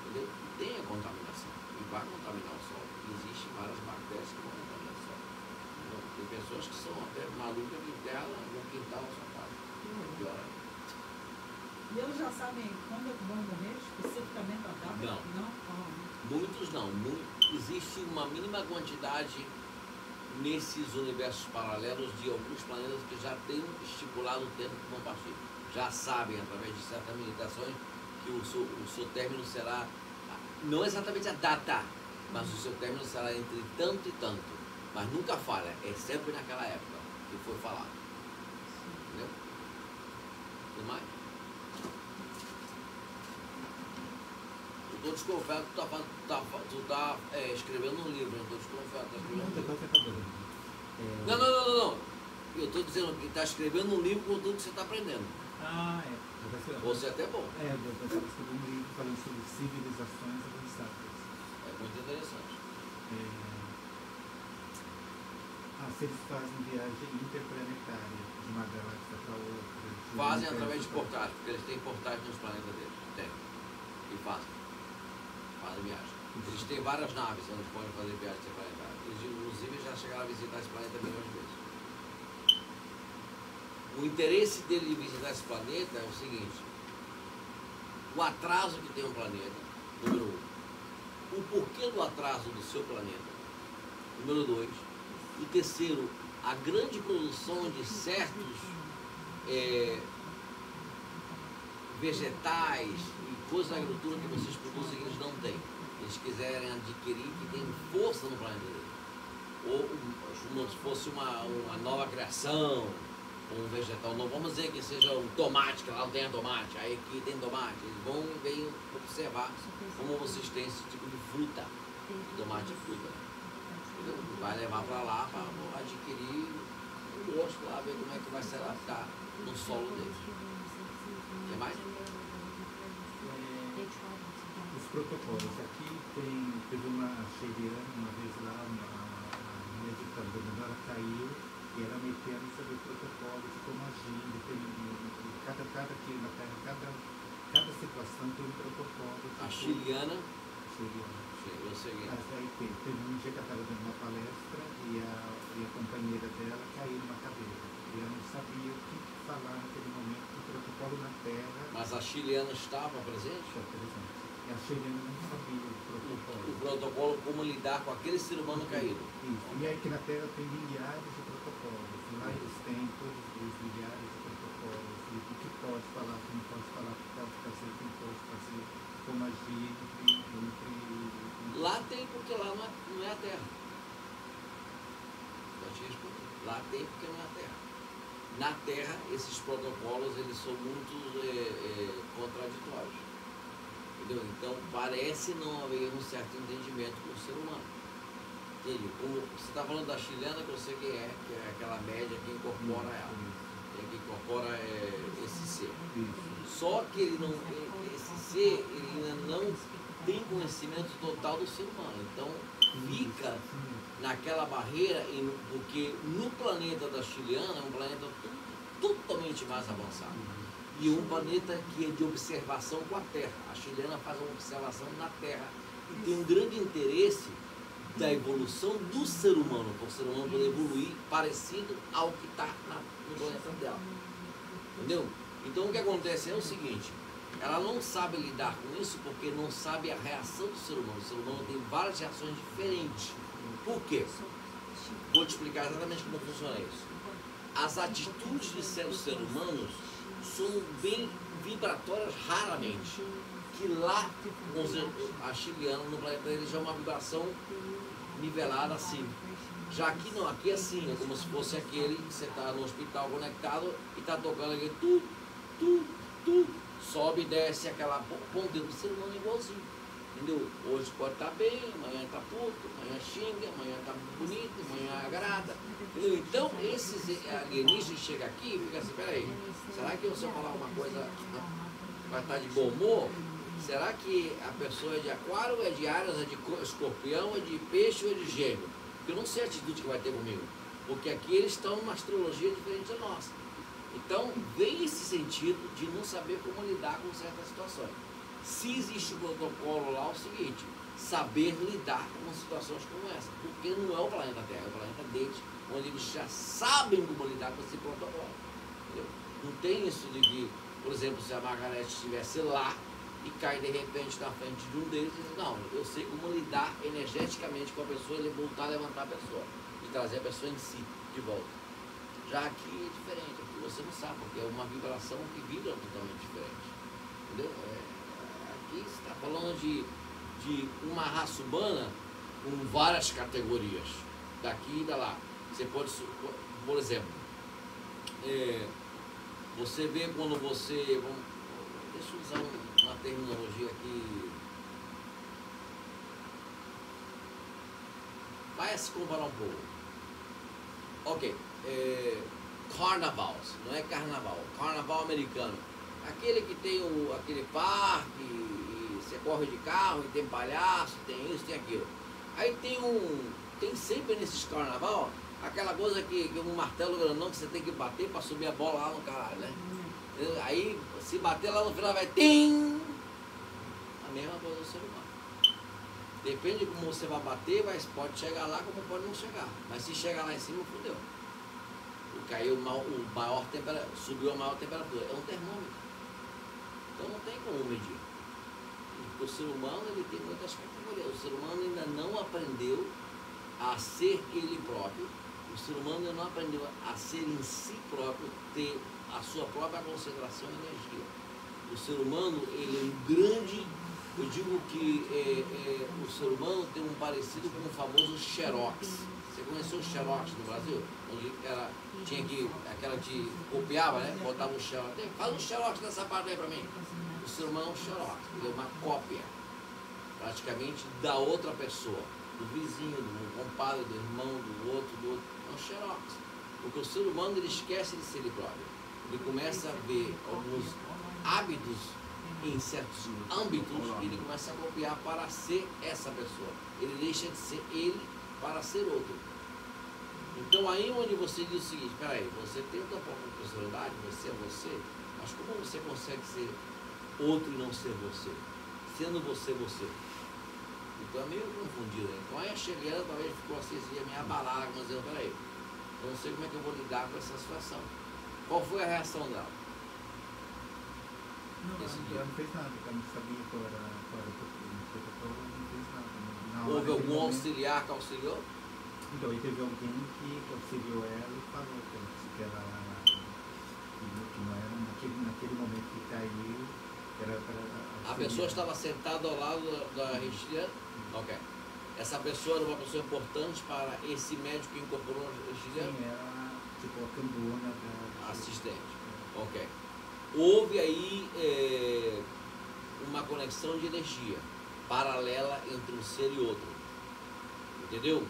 Entendeu? Tem a contaminação e vai contaminar o solo. Existem várias bactérias que vão contaminar o solo. Então, tem pessoas que são até malucas que enterram no quintal da sua casa. Pior. E eles já sabem quando é que vão morrer, especificamente a data? Não. Muitos não. Existe uma mínima quantidade nesses universos paralelos de alguns planetas que já têm estipulado o tempo que vão partir. Já sabem, através de certas meditações, que o seu término será, não exatamente a data, mas o seu término será entre tanto e tanto. Mas nunca falha, é sempre naquela época que foi falado. Entendeu? Tudo mais? Estou desconfiado que tu está escrevendo um livro, eu estou desconfiado que está escrevendo um livro. Não. Eu estou dizendo que está escrevendo um livro com tudo que você está aprendendo. Você é até bom. Eu estava escrevendo um livro falando sobre civilizações avançadas. É muito interessante. se eles fazem viagem interplanetária de uma galáxia para outra. Fazem através de portais, porque eles têm portais nos planetas deles. Tem. E fazem. Fazem viagem. Eles têm várias naves onde podem fazer viagem interplanetária. Eles, inclusive, já chegaram a visitar esse planeta milhões de vezes. O interesse dele de visitar esse planeta é o seguinte: o atraso que tem um planeta, número 1. O porquê do atraso do seu planeta, número 2. E terceiro, a grande produção de certos vegetais e coisas da agricultura que vocês produzem que eles não têm. Eles quiserem adquirir, que tem força no planeta dele. Ou como se fosse uma nova criação, um vegetal novo. Vamos dizer que seja um tomate, que lá não tenha tomate, aí aqui tem tomate. Eles vão e vêm observar como vocês têm esse tipo de fruta. Tomate é fruta. Entendeu? Vai levar para lá para adquirir o gosto lá, ver como é que vai se adaptar no solo dele. Tem mais? Os protocolos. Aqui teve uma cheiriana uma vez lá, a minha ditadora, ela caiu e ela metendo sobre protocolos de como agir, cada aqui na Terra, cada situação tem um protocolo. A chiliana. Eu segui. Aí teve um dia que ela estava dando uma palestra e a companheira dela caiu numa cadeira. E ela não sabia o que falar naquele momento, o protocolo na Terra. Mas a chiliana estava presente? Estava presente. E a chiliana não sabia o protocolo. O protocolo, como lidar com aquele ser humano caído. Isso. E aí que na Terra tem milhares de protocolos. E lá eles têm todos os milhares de protocolos. E o que pode falar, o que não pode falar, o que pode fazer, o que não pode fazer, como agir entre lá tem, porque lá não é a Terra. Já te respondi. Lá tem, porque não é a Terra. Na Terra, esses protocolos, eles são muito contraditórios. Entendeu? Então, parece não haver um certo entendimento com o ser humano. Entende? Como você está falando da chilena, que eu sei que é aquela média que incorpora ela. Que incorpora esse ser. Só que ele não, esse ser, ele ainda não tem conhecimento total do ser humano. Então, fica naquela barreira, porque no planeta da chiliana é um planeta totalmente mais avançado. E um planeta que é de observação com a Terra. A chiliana faz uma observação na Terra e tem um grande interesse da evolução do ser humano, para o ser humano poder evoluir parecido ao que está no planeta dela. Entendeu? Então, o que acontece é o seguinte: ela não sabe lidar com isso porque não sabe a reação do ser humano. O ser humano tem várias reações diferentes. Por quê? Vou te explicar exatamente como funciona isso. As atitudes de seres humanos são bem vibratórias raramente. Que lá, a chiliana, no planeta dele, já é uma vibração nivelada assim. Já aqui não, aqui é assim, é como se fosse aquele que você está no hospital conectado e está tocando aqui, sobe e desce aquela ponta do ser humano igualzinho. Entendeu? Hoje pode estar bem, amanhã está puto, amanhã xinga, amanhã está bonito, amanhã agrada. Entendeu? Então, esses alienígenas chegam aqui e ficam assim: peraí, será que se eu falar uma coisa vai estar de bom humor? Será que a pessoa é de aquário, é de Áries, é de escorpião, é de peixe ou é de gêmeo? Porque eu não sei a atitude que vai ter comigo. Porque aqui eles estão numa astrologia diferente da nossa. Então, vem esse sentido de não saber como lidar com certas situações. Se existe um protocolo lá, é o seguinte: saber lidar com situações como essa. Porque não é o planeta Terra, é o planeta deles, onde eles já sabem como lidar com esse protocolo. Entendeu? Não tem isso de que, por exemplo, se a Margareth estivesse lá e cai de repente na frente de um deles e diz: não, eu sei como lidar energeticamente com a pessoa e voltar a levantar a pessoa e trazer a pessoa em si de volta. Já aqui é diferente, aqui você não sabe, porque é uma vibração que vibra totalmente diferente. Entendeu? Aqui você está falando de uma raça humana com várias categorias, daqui e da lá. Você pode, por exemplo, você vê quando você... deixa eu usar uma terminologia aqui. Vai se comparar um pouco. Ok. Carnaval, não é carnaval, carnaval americano. Aquele que tem aquele parque, e você corre de carro, e tem palhaço, tem isso, tem aquilo. Aí tem sempre nesses carnaval, Aquela coisa que um martelo grandão que você tem que bater para subir a bola lá no caralho, né? Aí, se bater lá no final, vai tim! A mesma coisa do ser humano. Depende de como você vai bater, pode chegar lá como pode não chegar. Mas se chegar lá em cima, fudeu. Caiu subiu a maior temperatura. É um termômetro. Então não tem como medir. Porque o ser humano ele tem muitas categorias. O ser humano ainda não aprendeu a ser ele próprio. O ser humano ainda não aprendeu a ser em si próprio, ter a sua própria concentração e energia. O ser humano ele é um grande... Eu digo que o ser humano tem um parecido com o famoso Xerox. Você conheceu o Xerox no Brasil? Onde tinha que, aquela que copiava, né? Botava um Xerox. Faz um Xerox dessa parte aí pra mim. O ser humano é um Xerox. Ele é uma cópia, praticamente, da outra pessoa. Do vizinho, do compadre, do irmão, do outro. É um Xerox. Porque o ser humano ele esquece de ser ele próprio. Ele começa a ver alguns hábitos em certos âmbitos e ele começa a copiar para ser essa pessoa. Ele deixa de ser ele para ser outro. Então aí onde você diz o seguinte, peraí, você tem tua própria personalidade, você é você, mas como você consegue ser outro e não ser você? Sendo você, você. Então é meio confundido. Então aí a Sheliana talvez ficou assim, meio abalada, mas dizendo, peraí, eu não sei como é que eu vou lidar com essa situação. Qual foi a reação dela? Não, ela não fez nada, ela não sabia qual era o protocolo, não fez nada. Houve algum auxiliar que auxiliou? Então, aí teve alguém que auxiliou ela e falou que ela que não era naquele momento que caiu, era para... A pessoa estava sentada ao lado da Richelieu? Ok. Essa pessoa era uma pessoa importante para esse médico que incorporou a Richelieu? Sim, era tipo a cambona da... Assistente. Ok. Houve aí uma conexão de energia paralela entre um ser e outro. Entendeu?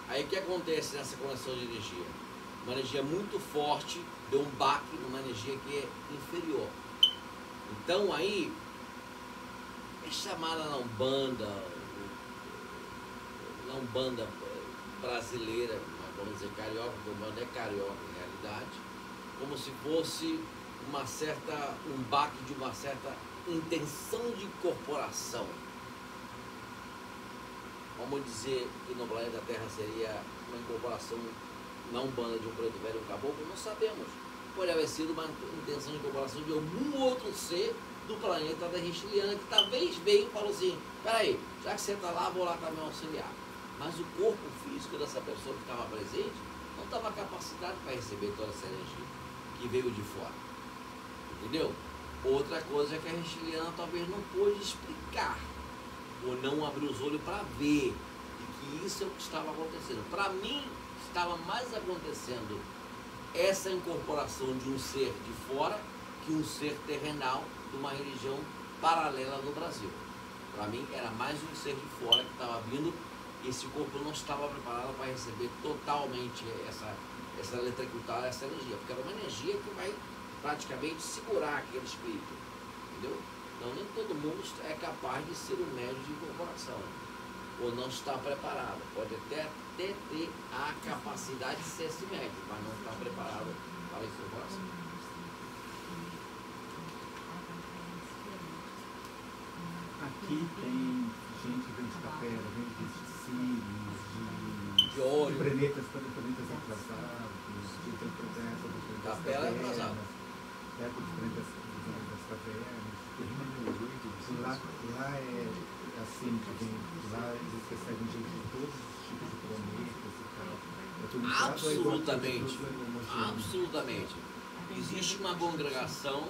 Aí o que acontece nessa conexão de energia? Uma energia muito forte deu um baque numa energia que é inferior. Então aí é chamada na Umbanda brasileira, vamos dizer carioca, porque a Umbanda é carioca em realidade, como se fosse um baque de uma certa intenção de incorporação. Vamos dizer que no planeta Terra seria uma incorporação na Umbanda de um preto velho e um caboclo, não sabemos. Pode haver sido uma intenção de incorporação de algum outro ser do planeta da Richeliana, que talvez veio e falou assim, peraí, já que você está lá, vou lá também auxiliar. Mas o corpo físico dessa pessoa que estava presente não estava capacitado para receber toda essa energia que veio de fora. Entendeu? Outra coisa é que a Richeliana talvez não pôde explicar, ou não abriu os olhos para ver, e que isso é o que estava acontecendo. Para mim, estava mais acontecendo essa incorporação de um ser de fora que um ser terrenal de uma religião paralela no Brasil. Para mim, era mais um ser de fora que estava vindo, e esse corpo não estava preparado para receber totalmente essa eletricutar, essa energia, porque era uma energia que vai praticamente segurar aquele espírito, entendeu? Então nem todo mundo é capaz de ser um médium de incorporação, ou não está preparado. Pode até ter a capacidade de ser esse médium, mas não está preparado para a incorporação. Aqui tem gente que vende capela, vende de óleo, planetas atrasados, de temperança dos capela é atrasado. Época de planetas das cavernas. Lá é assim, lá eles recebem gente de todos os tipos de planetas e tal. Absolutamente. Absolutamente. Existe uma congregação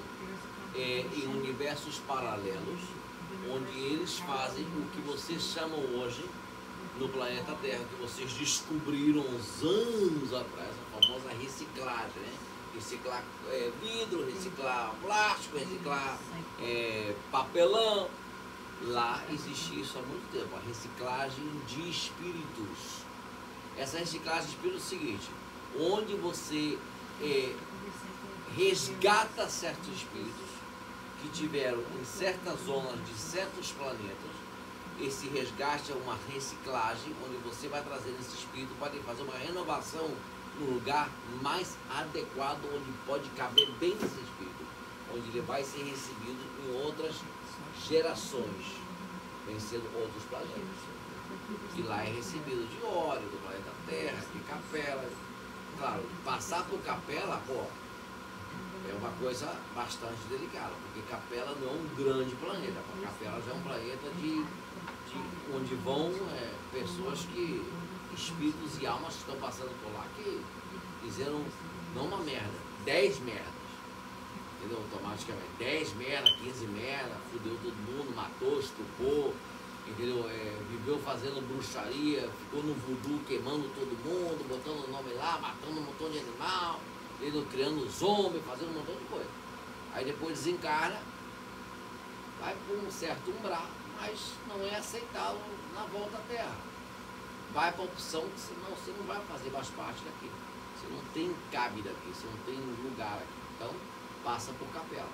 em universos paralelos, onde eles fazem o que vocês chamam hoje no planeta Terra, que vocês descobriram uns anos atrás, a famosa reciclagem, né? Reciclar vidro, reciclar plástico, reciclar papelão. Lá existe isso há muito tempo, a reciclagem de espíritos. Essa reciclagem de espíritos é o seguinte, onde você resgata certos espíritos que tiveram em certas zonas de certos planetas esse resgate é uma reciclagem, onde você vai trazer esse espírito para fazer uma renovação no lugar mais adequado, onde pode caber bem esse espírito, onde ele vai ser recebido em outras gerações, vencendo outros planetas. E lá é recebido de óleo, do planeta Terra, de Capela. Claro, passar por Capela, pô, é uma coisa bastante delicada, porque Capela não é um grande planeta. Capela já é um planeta onde vão pessoas que, espíritos e almas que estão passando por lá, que fizeram, não uma merda, 10 merdas, entendeu? Automaticamente, 10 merda, 15 merda, fudeu todo mundo, matou, estuprou, entendeu? Viveu fazendo bruxaria, ficou no voodoo, queimando todo mundo, botando o nome lá, matando um montão de animal, entendeu? Criando zombies, fazendo um montão de coisa. Aí depois desencarna, vai por um certo umbral, mas não é aceitá-lo na volta à Terra. Vai para a opção que senão você não vai fazer mais parte daqui. Você não tem cabe daqui, você não tem lugar aqui. Então, passa por Capela,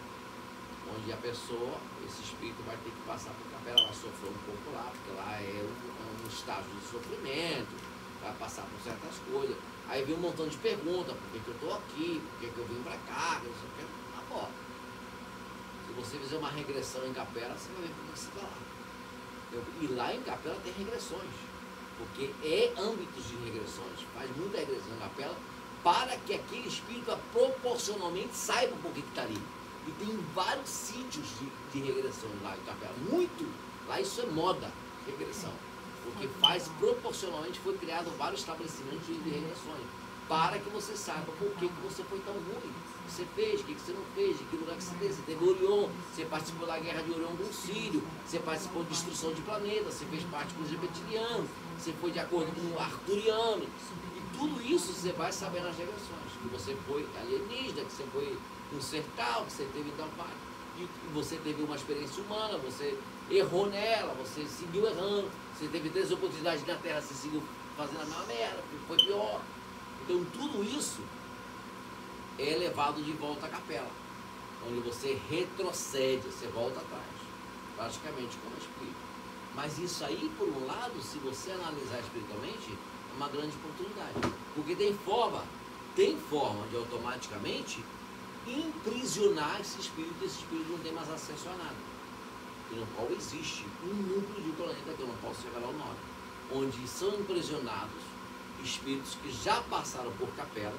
onde a pessoa, esse espírito vai ter que passar por Capela, vai sofrer um pouco lá, porque lá é um estágio de sofrimento, vai passar por certas coisas. Aí vem um montão de perguntas, por que eu estou aqui, por que eu vim para cá, não sei o que. Ah, pô, se você fizer uma regressão em Capela, você vai ver como você está lá. E lá em Capela tem regressões, porque é âmbitos de regressões, faz muita regressão em Capela, para que aquele espírito proporcionalmente saiba por que está ali. E tem vários sítios de regressões lá em Capela, muito, lá isso é moda, regressão, porque faz proporcionalmente, foi criado vários estabelecimentos de regressões, para que você saiba por que você foi tão ruim, o que você fez, o que você não fez, de que lugar que você fez. Você teve Orion, você participou da guerra de Orion com o Sírio, você participou de destruição de planetas, você fez parte com os reptilianos, você foi de acordo com o arturiano, e tudo isso você vai saber nas regressões, que você foi alienígena, que você foi um ser tal, que você teve tal parte, e você teve uma experiência humana, você errou nela, você seguiu errando, você teve 3 oportunidades na Terra, você seguiu fazendo a mesma merda, foi pior. Então tudo isso é levado de volta à Capela, onde você retrocede, você volta atrás, praticamente como espírito. Mas isso aí, por um lado, se você analisar espiritualmente, é uma grande oportunidade, porque tem forma de automaticamente imprisionar esse espírito não tem mais acesso a nada, e no qual existe um núcleo de planeta que eu não posso revelar o nome, onde são imprisionados espíritos que já passaram por Capela,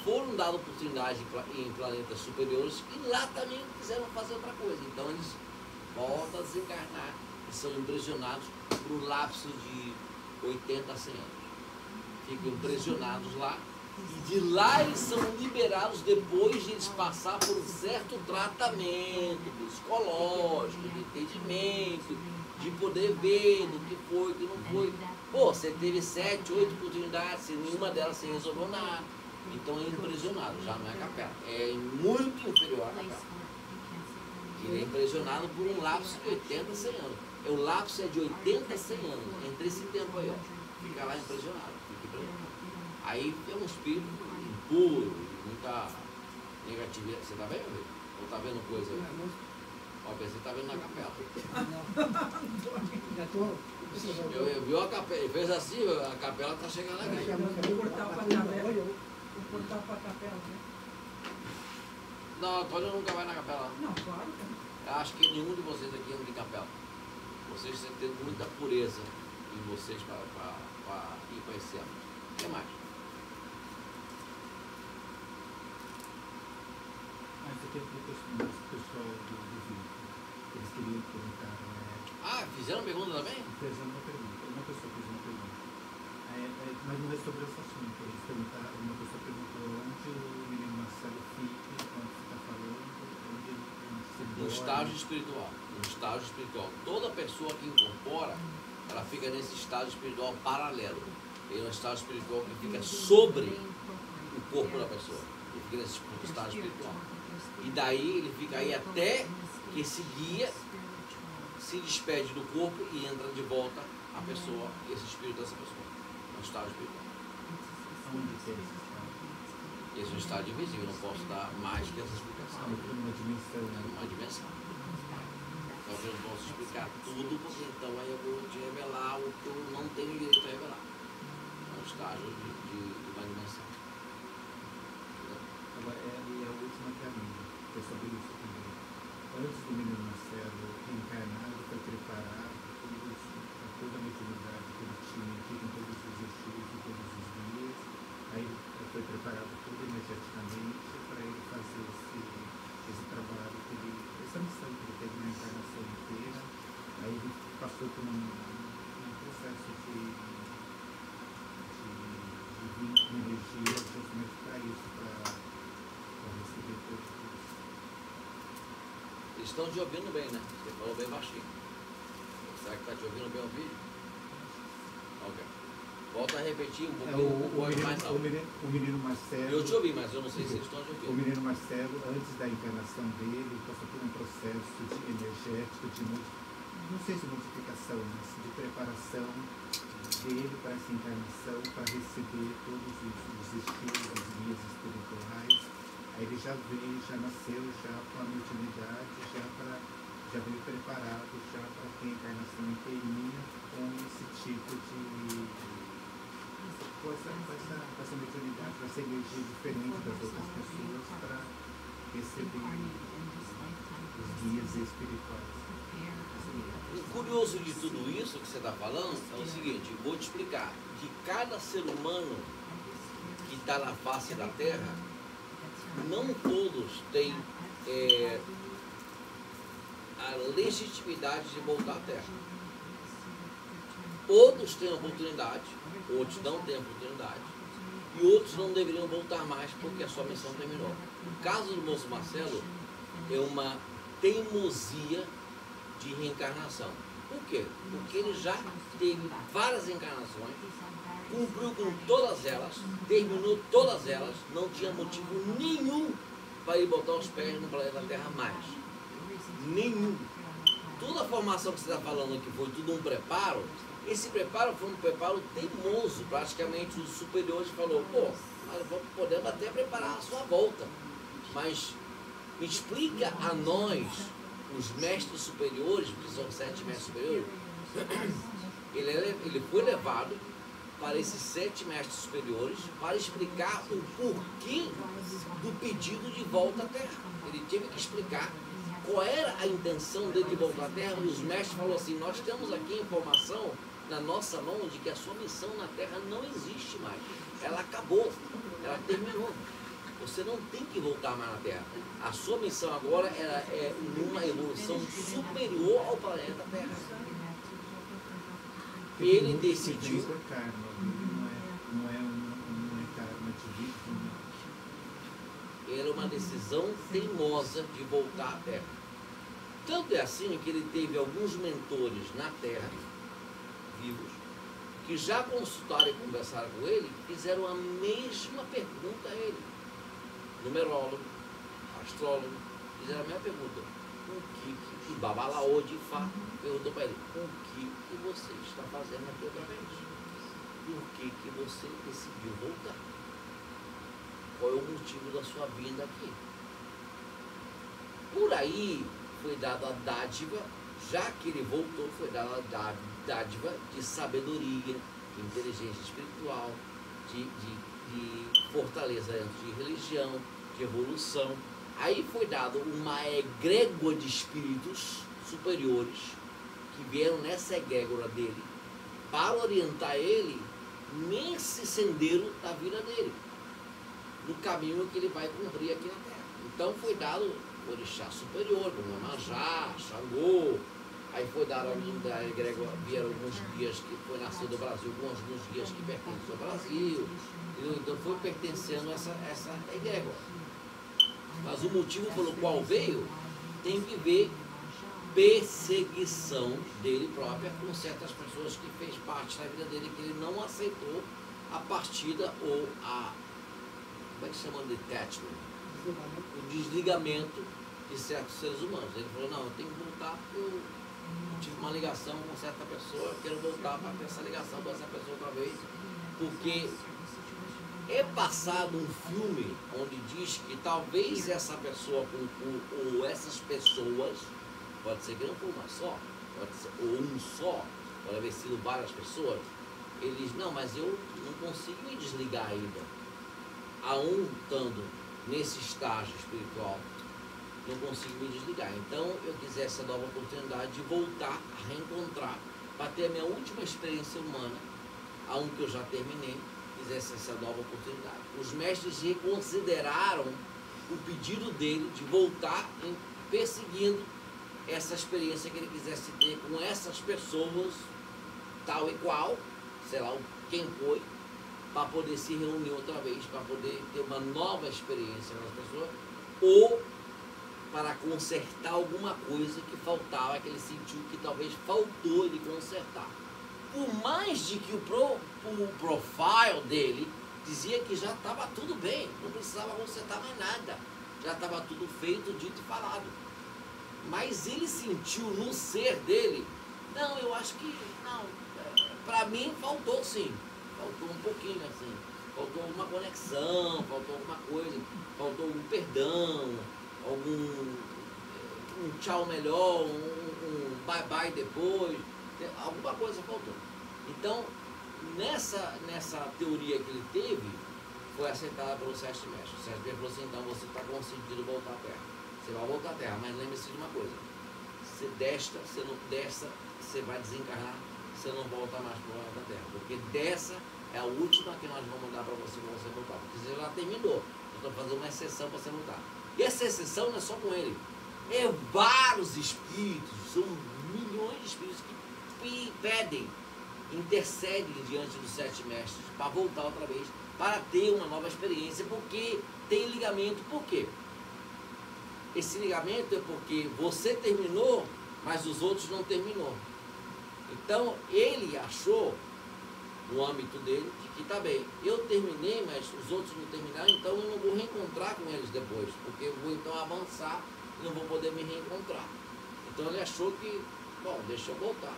foram dados oportunidade em planetas superiores e lá também quiseram fazer outra coisa. Então eles voltam a desencarnar e são imprisionados por um lapso de 80 a 100 anos. Ficam imprisionados lá e de lá eles são liberados depois de eles passar por um certo tratamento psicológico, de entendimento, de poder ver do que foi, que não foi. Pô, você teve 7, 8 oportunidades, e nenhuma delas você resolveu nada. Então é impressionado, já não é Capela. É muito inferior à Capela. Ele é impressionado por um lapso de 80 a 100 anos. O lapso é de 80 a 100 anos. Entre esse tempo aí, ó. Fica lá impressionado. Aí é um espírito impuro, muita negatividade. Você tá vendo? Ou tá vendo coisa aí? Ó, você tá vendo na Capela. Já estou. Eu vi a Capela, ele fez assim, a Capela tá chegando aqui. O portal para a Capela. O portal para a Capela, né? Não, Antônio nunca vai na Capela. Não, claro que não. Eu acho que nenhum de vocês aqui anda em Capela. Vocês têm muita pureza em vocês para ir para esse ano. O que mais? Mas aqui é o pessoal do vídeo. Eles queriam perguntar. Ah, fizeram pergunta também? Fez uma pergunta. Uma pessoa fez uma pergunta. Mas não é sobre esse assunto. Eles perguntaram, uma pessoa perguntou onde o menino Marcelo fica, quando você está falando, onde você No dorme. estágio espiritual. No estágio espiritual. Toda pessoa que incorpora, ela fica nesse estágio espiritual paralelo. Ele é um estágio espiritual que fica sobre o corpo da pessoa. Ele fica nesse estágio espiritual. E daí ele fica aí até que esse guia se despede do corpo e entra de volta a pessoa, esse espírito dessa pessoa. É um estado espiritual. Onde que é esse estado? Esse é um estado invisível, eu não posso dar mais que essa explicação. Numa dimensão. É numa dimensão. Então hoje eu não posso explicar tudo, porque então aí eu vou te revelar o que eu não tenho direito a revelar. É um estágio de uma dimensão. Agora, e a última que é a minha, que é sobre isso também. Antes do menino Marcelo reencarnado, foi preparado toda a mediunidade que ele tinha aqui, com todos os estilos e todos os dias. Aí foi preparado tudo energeticamente para ele fazer esse trabalho, essa missão que ele teve na encarnação inteira. Aí ele passou por um processo de energia justamente para isso, para receber tudo isso. Eles estão te ouvindo bem, né? Você falou bem baixinho. Será que está te ouvindo bem o vídeo? Ok. Volta a repetir um pouquinho mais alto. O menino Marcelo. Eu te ouvi, mas eu não sei se eles estão te ouvindo. O menino Marcelo, antes da encarnação dele, passou por um processo energético, não sei se multiplicação, mas de preparação dele para essa encarnação, para receber todos os estilos, os guias espirituais. Aí ele já veio, já nasceu, já com a mediunidade, já veio preparado já para ter a encarnação inteirinha com esse tipo de com essa mediunidade, com essa energia diferente das outras pessoas para receber os guias espirituais. O curioso de tudo isso que você está falando é o seguinte, vou te explicar, que cada ser humano que está na face da Terra, não todos têm a legitimidade de voltar à Terra. Outros têm oportunidade, outros não têm oportunidade, e outros não deveriam voltar mais porque a sua missão terminou. O caso do moço Marcelo é uma teimosia de reencarnação. Por quê? Porque ele já teve várias encarnações, cumpriu com todas elas, terminou todas elas, não tinha motivo nenhum para ir botar os pés no planeta Terra mais. Nenhum. Toda a formação que você está falando aqui foi tudo um preparo. Esse preparo foi um preparo teimoso. Praticamente os superiores falaram, pô, nós podemos até preparar a sua volta, mas me explica a nós, os mestres superiores, que são 7 mestres superiores, ele foi levado para esses 7 mestres superiores para explicar o porquê do pedido de volta à Terra. Ele teve que explicar qual era a intenção dele de voltar à Terra, e os mestres falaram assim, nós temos aqui informação na nossa mão de que a sua missão na Terra não existe mais. Ela acabou, ela terminou. Você não tem que voltar mais na Terra. A sua missão agora é uma evolução superior ao planeta Terra. Ele decidiu... Era uma decisão teimosa de voltar à Terra. Tanto é assim que ele teve alguns mentores na Terra, vivos, que já consultaram e conversaram com ele, fizeram a mesma pergunta a ele. Numerólogo, astrólogo, fizeram a mesma pergunta. E Babalaô de Fá perguntou para ele, o que você está fazendo aqui outra vez? Por que você decidiu voltar? Qual é o motivo da sua vinda aqui? Por aí foi dada a dádiva, já que ele voltou, foi dada a dádiva de sabedoria, de inteligência espiritual, de fortaleza de religião, de evolução. Aí foi dado uma egrégora de espíritos superiores que vieram nessa egrégora dele para orientar ele nesse sendeiro da vida dele, no caminho que ele vai cumprir aqui na Terra. Então foi dado orixá superior, como Iemanjá, Xangô. Aí foi dado da egrégora, vieram alguns guias que foi nascido do Brasil, com alguns guias que pertencem ao Brasil. Então foi pertencendo a essa egrégora. Mas o motivo pelo qual veio tem que ver perseguição dele própria com certas pessoas que fez parte da vida dele, que ele não aceitou a partida ou a, como é que chama, detachment, o desligamento de certos seres humanos. Ele falou, não, eu tenho que voltar porque eu tive uma ligação com certa pessoa, eu quero voltar para ter essa ligação com essa pessoa outra vez, porque é passado um filme onde diz que talvez essa pessoa ou essas pessoas pode ser que não for uma só, pode ser, ou um só, pode haver sido várias pessoas. Ele diz, não, mas eu não consigo me desligar ainda. A um estando nesse estágio espiritual, não consigo me desligar. Então eu quisesse essa nova oportunidade de voltar a reencontrar, para ter a minha última experiência humana, a um que eu já terminei, quisesse essa nova oportunidade. Os mestres reconsideraram o pedido dele de voltar perseguindo essa experiência que ele quisesse ter com essas pessoas, tal e qual, sei lá, quem foi, para poder se reunir outra vez, para poder ter uma nova experiência com as pessoas, ou para consertar alguma coisa que faltava, que ele sentiu que talvez faltou ele consertar. Por mais de que o profile dele dizia que já estava tudo bem, não precisava consertar mais nada, já estava tudo feito, dito e falado. Mas ele sentiu no ser dele, não, eu acho que, não, para mim faltou sim, faltou um pouquinho assim, faltou alguma conexão, faltou alguma coisa, faltou algum perdão, um tchau melhor, um bye bye depois, alguma coisa faltou. Então, nessa teoria que ele teve, foi aceitada pelos sete mestres. O sete mestres falou assim, então você está conseguindo voltar à Terra. Você vai voltar à Terra, mas lembre-se de uma coisa, dessa você vai desencarnar, você não volta mais para o lado da Terra, porque dessa é a última que nós vamos dar para você voltar, porque você já terminou, nós estamos fazendo uma exceção para você voltar. E essa exceção não é só com ele, é vários espíritos, são milhões de espíritos que pedem, intercedem diante dos sete mestres para voltar outra vez, para ter uma nova experiência, porque tem ligamento. Por quê? Esse ligamento é porque você terminou, mas os outros não terminou. Então ele achou, no âmbito dele, que está bem, eu terminei, mas os outros não terminaram, então eu não vou reencontrar com eles depois, porque eu vou então avançar e não vou poder me reencontrar. Então ele achou que, bom, deixa eu voltar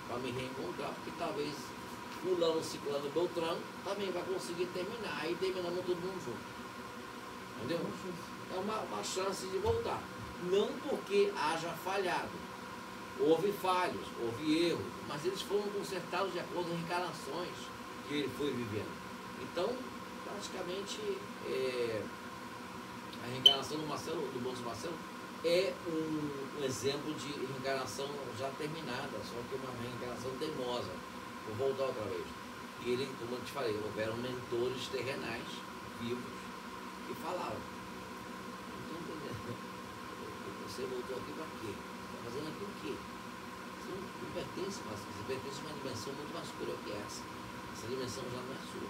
para me reencontrar, porque talvez fulano, ciclano, beltrano também vai conseguir terminar, aí terminamos todo mundo junto. Entendeu? É uma chance de voltar. Não porque haja falhado. Houve falhos, houve erros, mas eles foram consertados de acordo com as reencarnações que ele foi vivendo. Então, praticamente, a reencarnação do moço Marcelo é um exemplo de reencarnação já terminada, só que uma reencarnação teimosa, por voltar outra vez. E ele, como eu te falei, houveram mentores terrenais, vivos, que falaram, não estou entendendo, você voltou aqui para quê? Está fazendo aqui o quê? Você não pertence, mas você pertence a uma dimensão muito mais superior que essa dimensão já não é sua.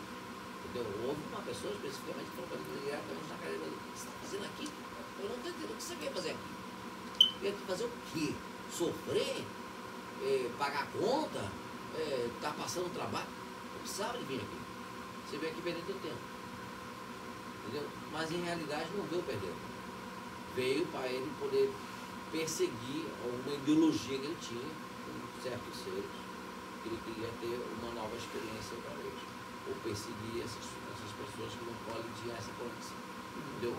Entendeu? Houve uma pessoa especificamente que falou para ele diretamente na cara dele, o que você está fazendo aqui? Eu não estou entendendo o que você veio fazer aqui. Veio aqui fazer o quê? Sofrer? Pagar conta? Tá passando trabalho? Não precisava de vir aqui. Você veio aqui perder teu tempo. Entendeu? Mas em realidade não veio perdendo. Veio para ele poder perseguir uma ideologia que ele tinha com certos seres, que ele queria ter uma nova experiência outra vez. Ou perseguir essas pessoas que não podem ter essa conexão. Entendeu?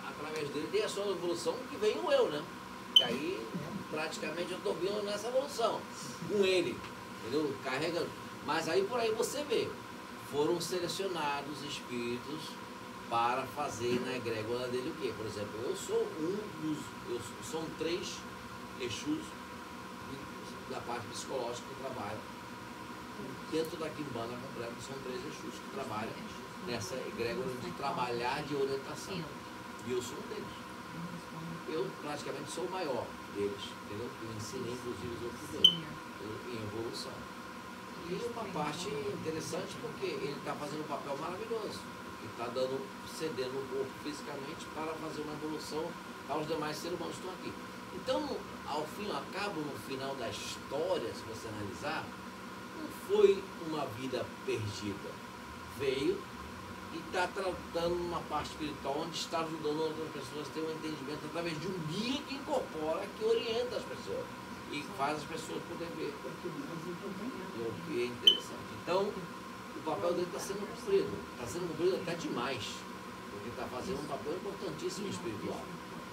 Através dele tem a sua evolução que vem o eu, né? Que aí praticamente eu estou vindo nessa evolução com ele, entendeu? Carregando. Mas aí por aí você vê, foram selecionados espíritos para fazer na egrégora dele o quê? Por exemplo, eu sou são 3 Exus da parte psicológica que trabalham dentro da Quimbanda completa, são 3 Exus que trabalham nessa egrégora de trabalhar de orientação. E eu sou um deles. Eu praticamente sou o maior deles, entendeu? Eu ensinei inclusive os outros dois em evolução. E uma parte interessante porque ele está fazendo um papel maravilhoso. Ele está cedendo o corpo fisicamente para fazer uma evolução aos demais seres humanos que estão aqui. Então, ao fim e ao cabo, no final da história, se você analisar, não foi uma vida perdida. Veio e está tratando uma parte espiritual onde está ajudando outras pessoas a ter um entendimento através de um guia que incorpora, que orienta as pessoas e faz as pessoas poderem ver. O que é interessante. Então, o papel dele está sendo cumprido. Está sendo cumprido até demais, porque está fazendo um papel importantíssimo espiritual.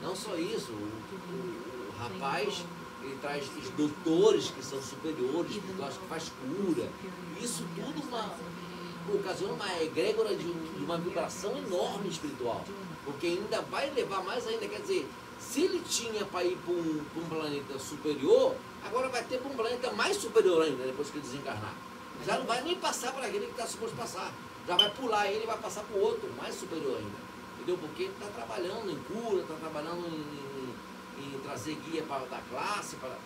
Não só isso, o rapaz, ele traz os doutores que são superiores, que faz cura. Isso tudo ocasiona uma egrégora de uma vibração enorme espiritual. Porque ainda vai levar mais ainda, quer dizer, se ele tinha para ir para um planeta superior, agora vai ter para um planeta mais superior ainda, depois que ele desencarnar. Já não vai nem passar para aquele que está suposto passar. Já vai pular ele e vai passar para o outro, mais superior ainda. Entendeu? Porque ele está trabalhando em cura, está trabalhando em trazer guia para da classe, para...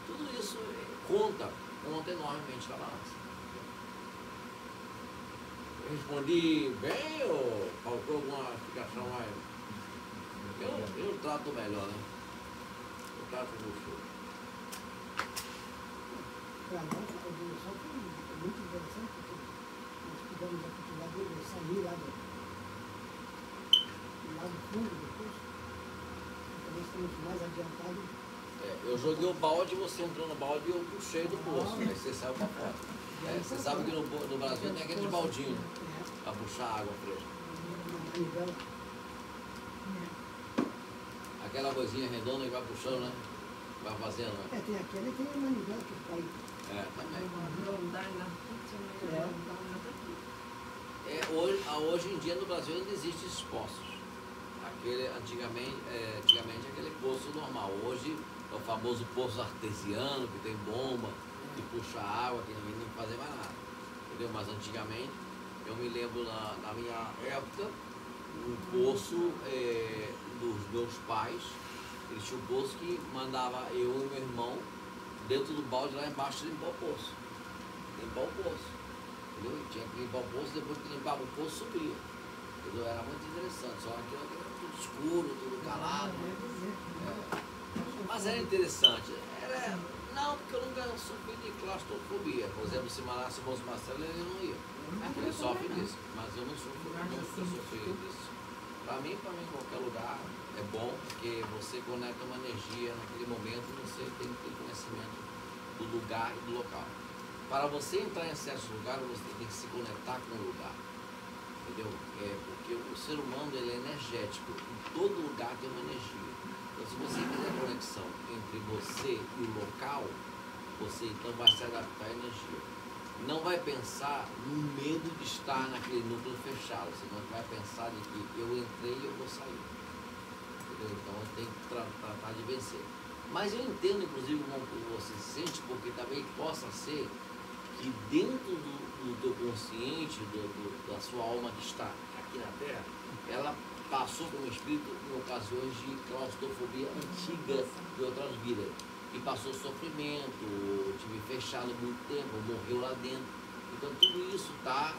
tudo isso conta enormemente na balança. Respondi bem ou faltou alguma explicação mais? Eu trato melhor, né? Eu trato do show. Para nós, a evolução foi muito interessante, porque nós tivemos a oportunidade de sair lá do fundo do curso, então nós estamos mais adiantados. Eu joguei o balde, você entrou no balde e eu puxei do poço, aí você saiu para fora. Você sabe que no Brasil tem aqueles baldinhos para puxar água fresca. Aquela coisinha redonda que vai puxando, né? Vai fazendo, né? Tem aquele e tem uma manivela que vai. Também. É. Hoje em dia no Brasil ainda existem esses poços. Antigamente aquele poço normal. Hoje é o famoso poço artesiano, que tem bomba, que puxa água, que ninguém tem que fazer mais nada. Entendeu? Mas antigamente, eu me lembro na minha época, um poço dos meus pais, eles tinham um poço que mandava eu e meu irmão dentro do balde lá embaixo limpar o poço. Limpar o poço. Entendeu? Tinha que limpar o poço, depois que limpava o poço subia. Entendeu? Era muito interessante, só que era tudo escuro, tudo calado. Mas era interessante. Não, porque eu nunca sofri de claustrofobia. Por exemplo, se malasse o moço Marcelo, ele não ia. Ele sofre disso. Mas eu não sofri disso. Para mim, qualquer lugar é bom, porque você conecta uma energia naquele momento, você tem que ter conhecimento do lugar e do local. Para você entrar em certos lugares, você tem que se conectar com o lugar. Entendeu? Porque o ser humano ele é energético. Em todo lugar tem uma energia. Então, se você fizer conexão entre você e o local, você então vai se adaptar à energia. Não vai pensar no medo de estar naquele núcleo fechado, senão vai pensar de que eu entrei e eu vou sair. Entendeu? Então eu tenho que tratar de vencer. Mas eu entendo, inclusive, como você se sente, porque também possa ser que dentro do teu consciente, da sua alma que está aqui na Terra, ela passou como espírito em ocasiões de claustrofobia antiga de outras vidas. E passou sofrimento, tive fechado muito tempo, morreu lá dentro. Então tudo isso está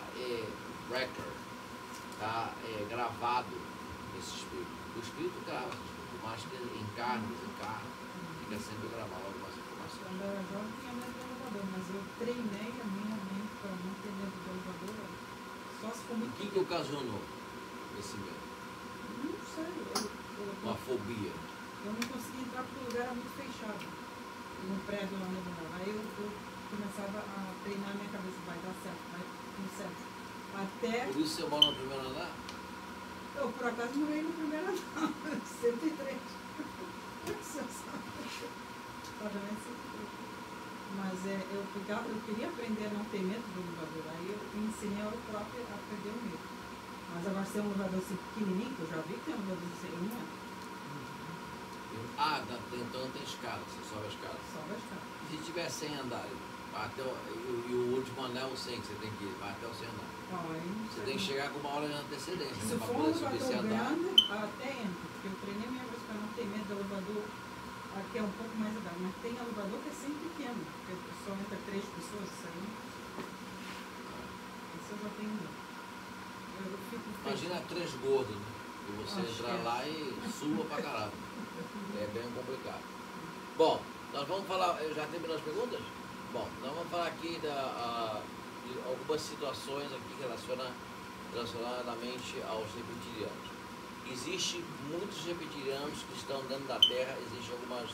record, está gravado nesse espírito. O espírito grava, por mais que encarne, desencarne, fica sempre gravado algumas informações. Quando eu era jovem tinha medo do elevador, mas eu treinei a minha mente para não ter medo do elevador. Só se for muito. O que ocasionou esse medo? Não sei. Uma fobia. Eu não conseguia entrar porque o lugar era muito fechado. No prédio lá onde eu morava. Aí eu começava a treinar a minha cabeça, vai dar certo, vai tudo certo. Até. Por isso você mora no primeiro andar? Eu por acaso morei no primeiro andar, 103. Estava lá em 103. Mas eu queria aprender a não ter medo do elevador. Aí eu ensinei ao próprio a perder o medo. Mas agora se é um elevador assim pequenininho, que eu já vi que tem um elevador assim, eu não é. Então tem escada, você sobe a escada. Sobe a escada. Se tiver 100 andares, e o último anel, o 100 que você tem que ir, vai até o 100 andares. Você tem que chegar com uma hora de antecedência, se para for um poder subir esse elevador andar. grande, até entra, porque eu treinei minha vez para não ter medo do elevador. Aqui é um pouco mais elevado, mas tem elevador que é sempre pequeno, porque só entra 3 pessoas, isso aí. Isso eu já tenho medo. Eu fico Imagina 3 gordos, né? E você entrar lá e suba pra caralho. É bem complicado. Bom, nós vamos falar, já terminou as perguntas? Bom, nós vamos falar aqui de algumas situações aqui relacionadamente aos reptilianos. Existem muitos reptilianos que estão dentro da Terra, existem algumas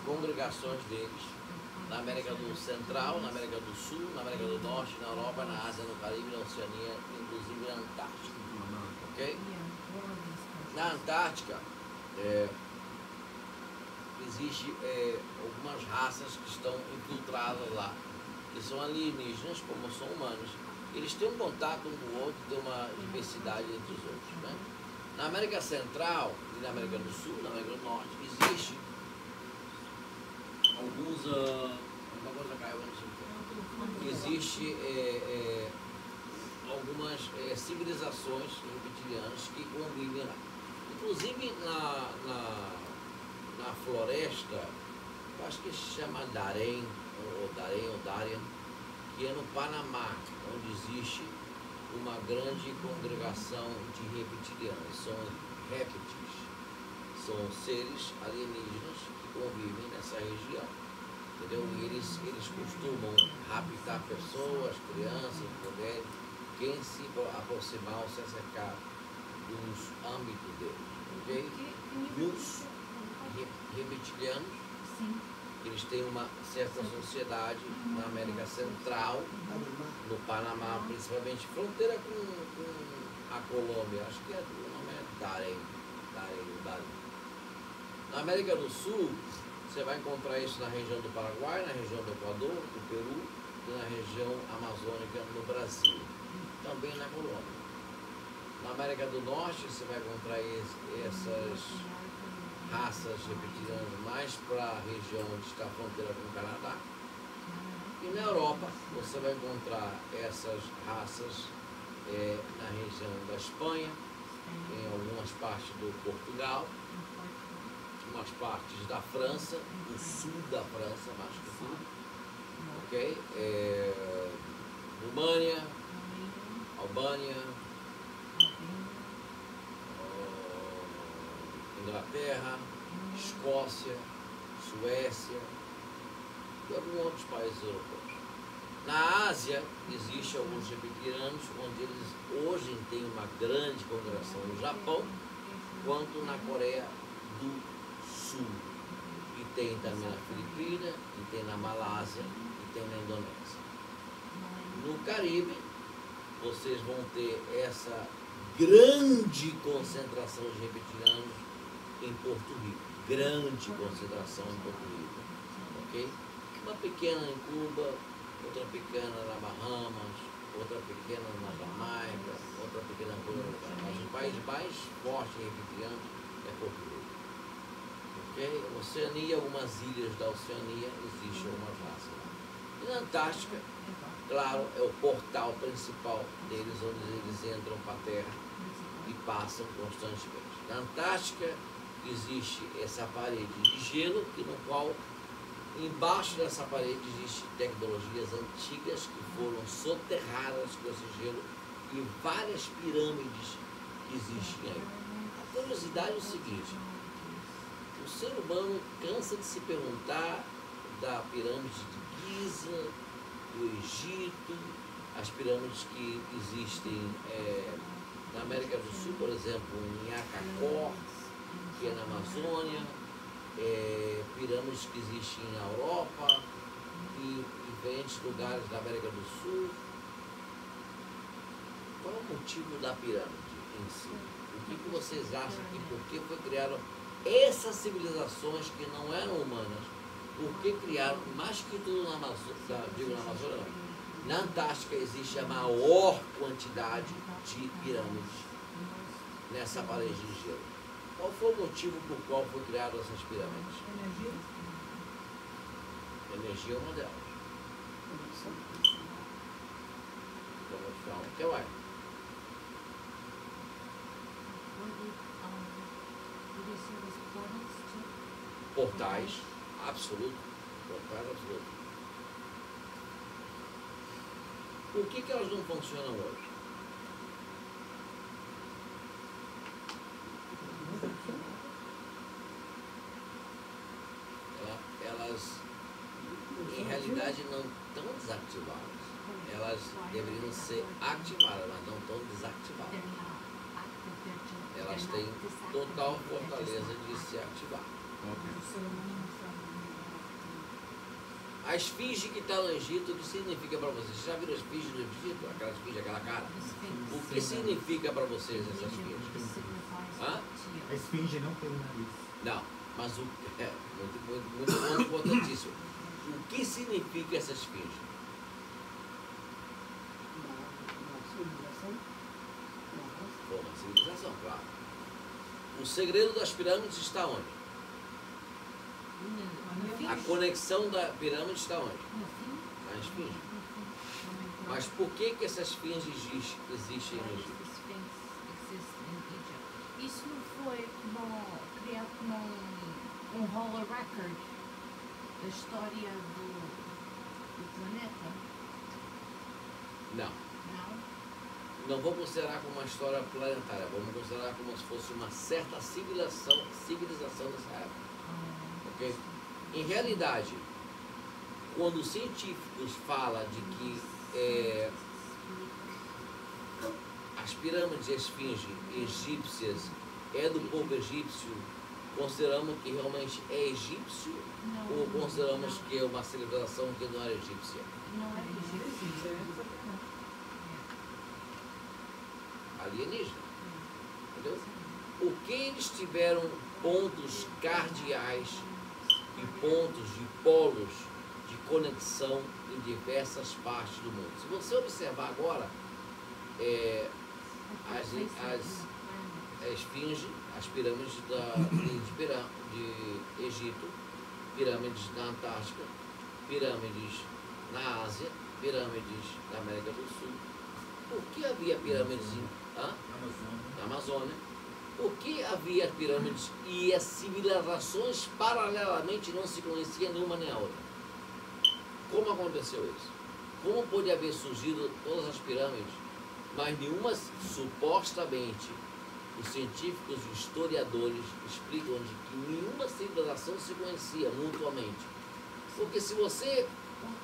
congregações deles na América do Central, na América do Sul, na América do Norte, na Europa, na Ásia, no Caribe, na Oceania, inclusive na Antártica. Ok? Na Antártica, Existem algumas raças que estão infiltradas lá, que são alienígenas, como são humanos. Eles têm um contato um com o outro, tem uma diversidade entre os outros, né? Na América Central e na América do Sul, na América do Norte, existe alguns... uma coisa caiu antes do existe algumas civilizações reptilianas que convivem lá. Inclusive na floresta, eu acho que se chama Darien, ou Darien, que é no Panamá, onde existe uma grande congregação de reptilianos. São répteis, são seres alienígenas que convivem nessa região, entendeu? E eles costumam raptar pessoas, crianças, mulheres, quem se aproximar ou se acercar dos âmbitos deles, ok? E os reptilianos, eles têm uma certa sociedade na América Central, no Panamá, principalmente, fronteira com a Colômbia, acho que o nome é Darien. Na América do Sul, você vai encontrar isso na região do Paraguai, na região do Equador, do Peru e na região amazônica no Brasil, também na Colômbia. Na América do Norte, você vai encontrar essas raças reptilianas mais para a região onde está a fronteira com o Canadá. E na Europa, você vai encontrar essas raças na região da Espanha, em algumas partes do Portugal, umas partes da França, do sul da França, mais que tudo, ok? România, Albânia, Inglaterra, Escócia, Suécia e alguns outros países europeus. Na Ásia, existem alguns reptilianos, onde eles hoje têm uma grande congregação no Japão, quanto na Coreia do Sul. E tem também na Filipina, e tem na Malásia, e tem na Indonésia. No Caribe, vocês vão ter essa grande concentração de reptilianos em Porto Rico. Grande concentração em Porto Rico. Ok? Uma pequena em Cuba, outra pequena na Bahamas, outra pequena na Jamaica, outra pequena no Canadá. Mas o país mais forte em reptilianos é Porto Rico. Ok? Oceania, algumas ilhas da Oceania, existem algumas raças lá. E na Antártica, claro, é o portal principal deles, onde eles entram para a Terra e passam constantemente. Na Antártica existe essa parede de gelo, no qual embaixo dessa parede existem tecnologias antigas que foram soterradas com esse gelo e várias pirâmides que existem aí. A curiosidade é o seguinte: o ser humano cansa de se perguntar da pirâmide de Giza, do Egito, as pirâmides que existem na América do Sul, por exemplo, em Acacó, que é na Amazônia, pirâmides que existem na Europa e diferentes lugares da América do Sul. Qual é o motivo da pirâmide em si? O que vocês acham que por que foi criado essas civilizações que não eram humanas? Por que criaram, mais que tudo na Amazônia, digo na Amazônia não, na Antártica existe a maior quantidade de pirâmides nessa parede de gelo. Qual foi o motivo por qual foi criado essas pirâmides? Energia. Energia é uma delas. Então, o que mais? Portais, absoluto. Portais, absoluto. Por que elas não funcionam hoje? Elas, em realidade, não estão desativadas. Elas deveriam ser ativadas, mas não estão desativadas. Elas têm total fortaleza de se ativar. A esfinge que está no Egito, o que significa para vocês? Vocês já viram a esfinge no Egito? Aquela esfinge, aquela cara? O que significa para vocês essa esfinge? Hã? A esfinge não tem nariz. Não, mas muito importantíssimo. O que significa essa esfinge? Uma civilização, uma raça. Foi uma civilização, claro. O segredo das pirâmides está onde? A conexão da pirâmide está onde? Na esfinge. Mas por que essa esfinge existe em Egito? Isso não foi criado como um holo record da história do planeta? Não. Não? Não vamos considerar como uma história planetária, vamos considerar como se fosse uma certa civilização dessa época. Okay? Em realidade, quando os científicos falam de que as pirâmides e a esfinge egípcias é do povo egípcio, consideramos que realmente é egípcio Não. ou consideramos que é uma civilização que não era egípcia? Não é egípcio. Alienígena. Entendeu? Por que eles tiveram pontos cardeais e pontos de polos de conexão em diversas partes do mundo? Se você observar agora, a esfinge, as pirâmides de Egito, pirâmides na Antártica, pirâmides na Ásia, pirâmides na América do Sul. Por que havia pirâmides na Amazônia? Por que havia pirâmides e as civilizações paralelamente não se conheciam nenhuma nem a outra? Como aconteceu isso? Como pode haver surgido todas as pirâmides, mas nenhuma, supostamente, os científicos e historiadores explicam de que nenhuma civilização se conhecia mutuamente? Porque se você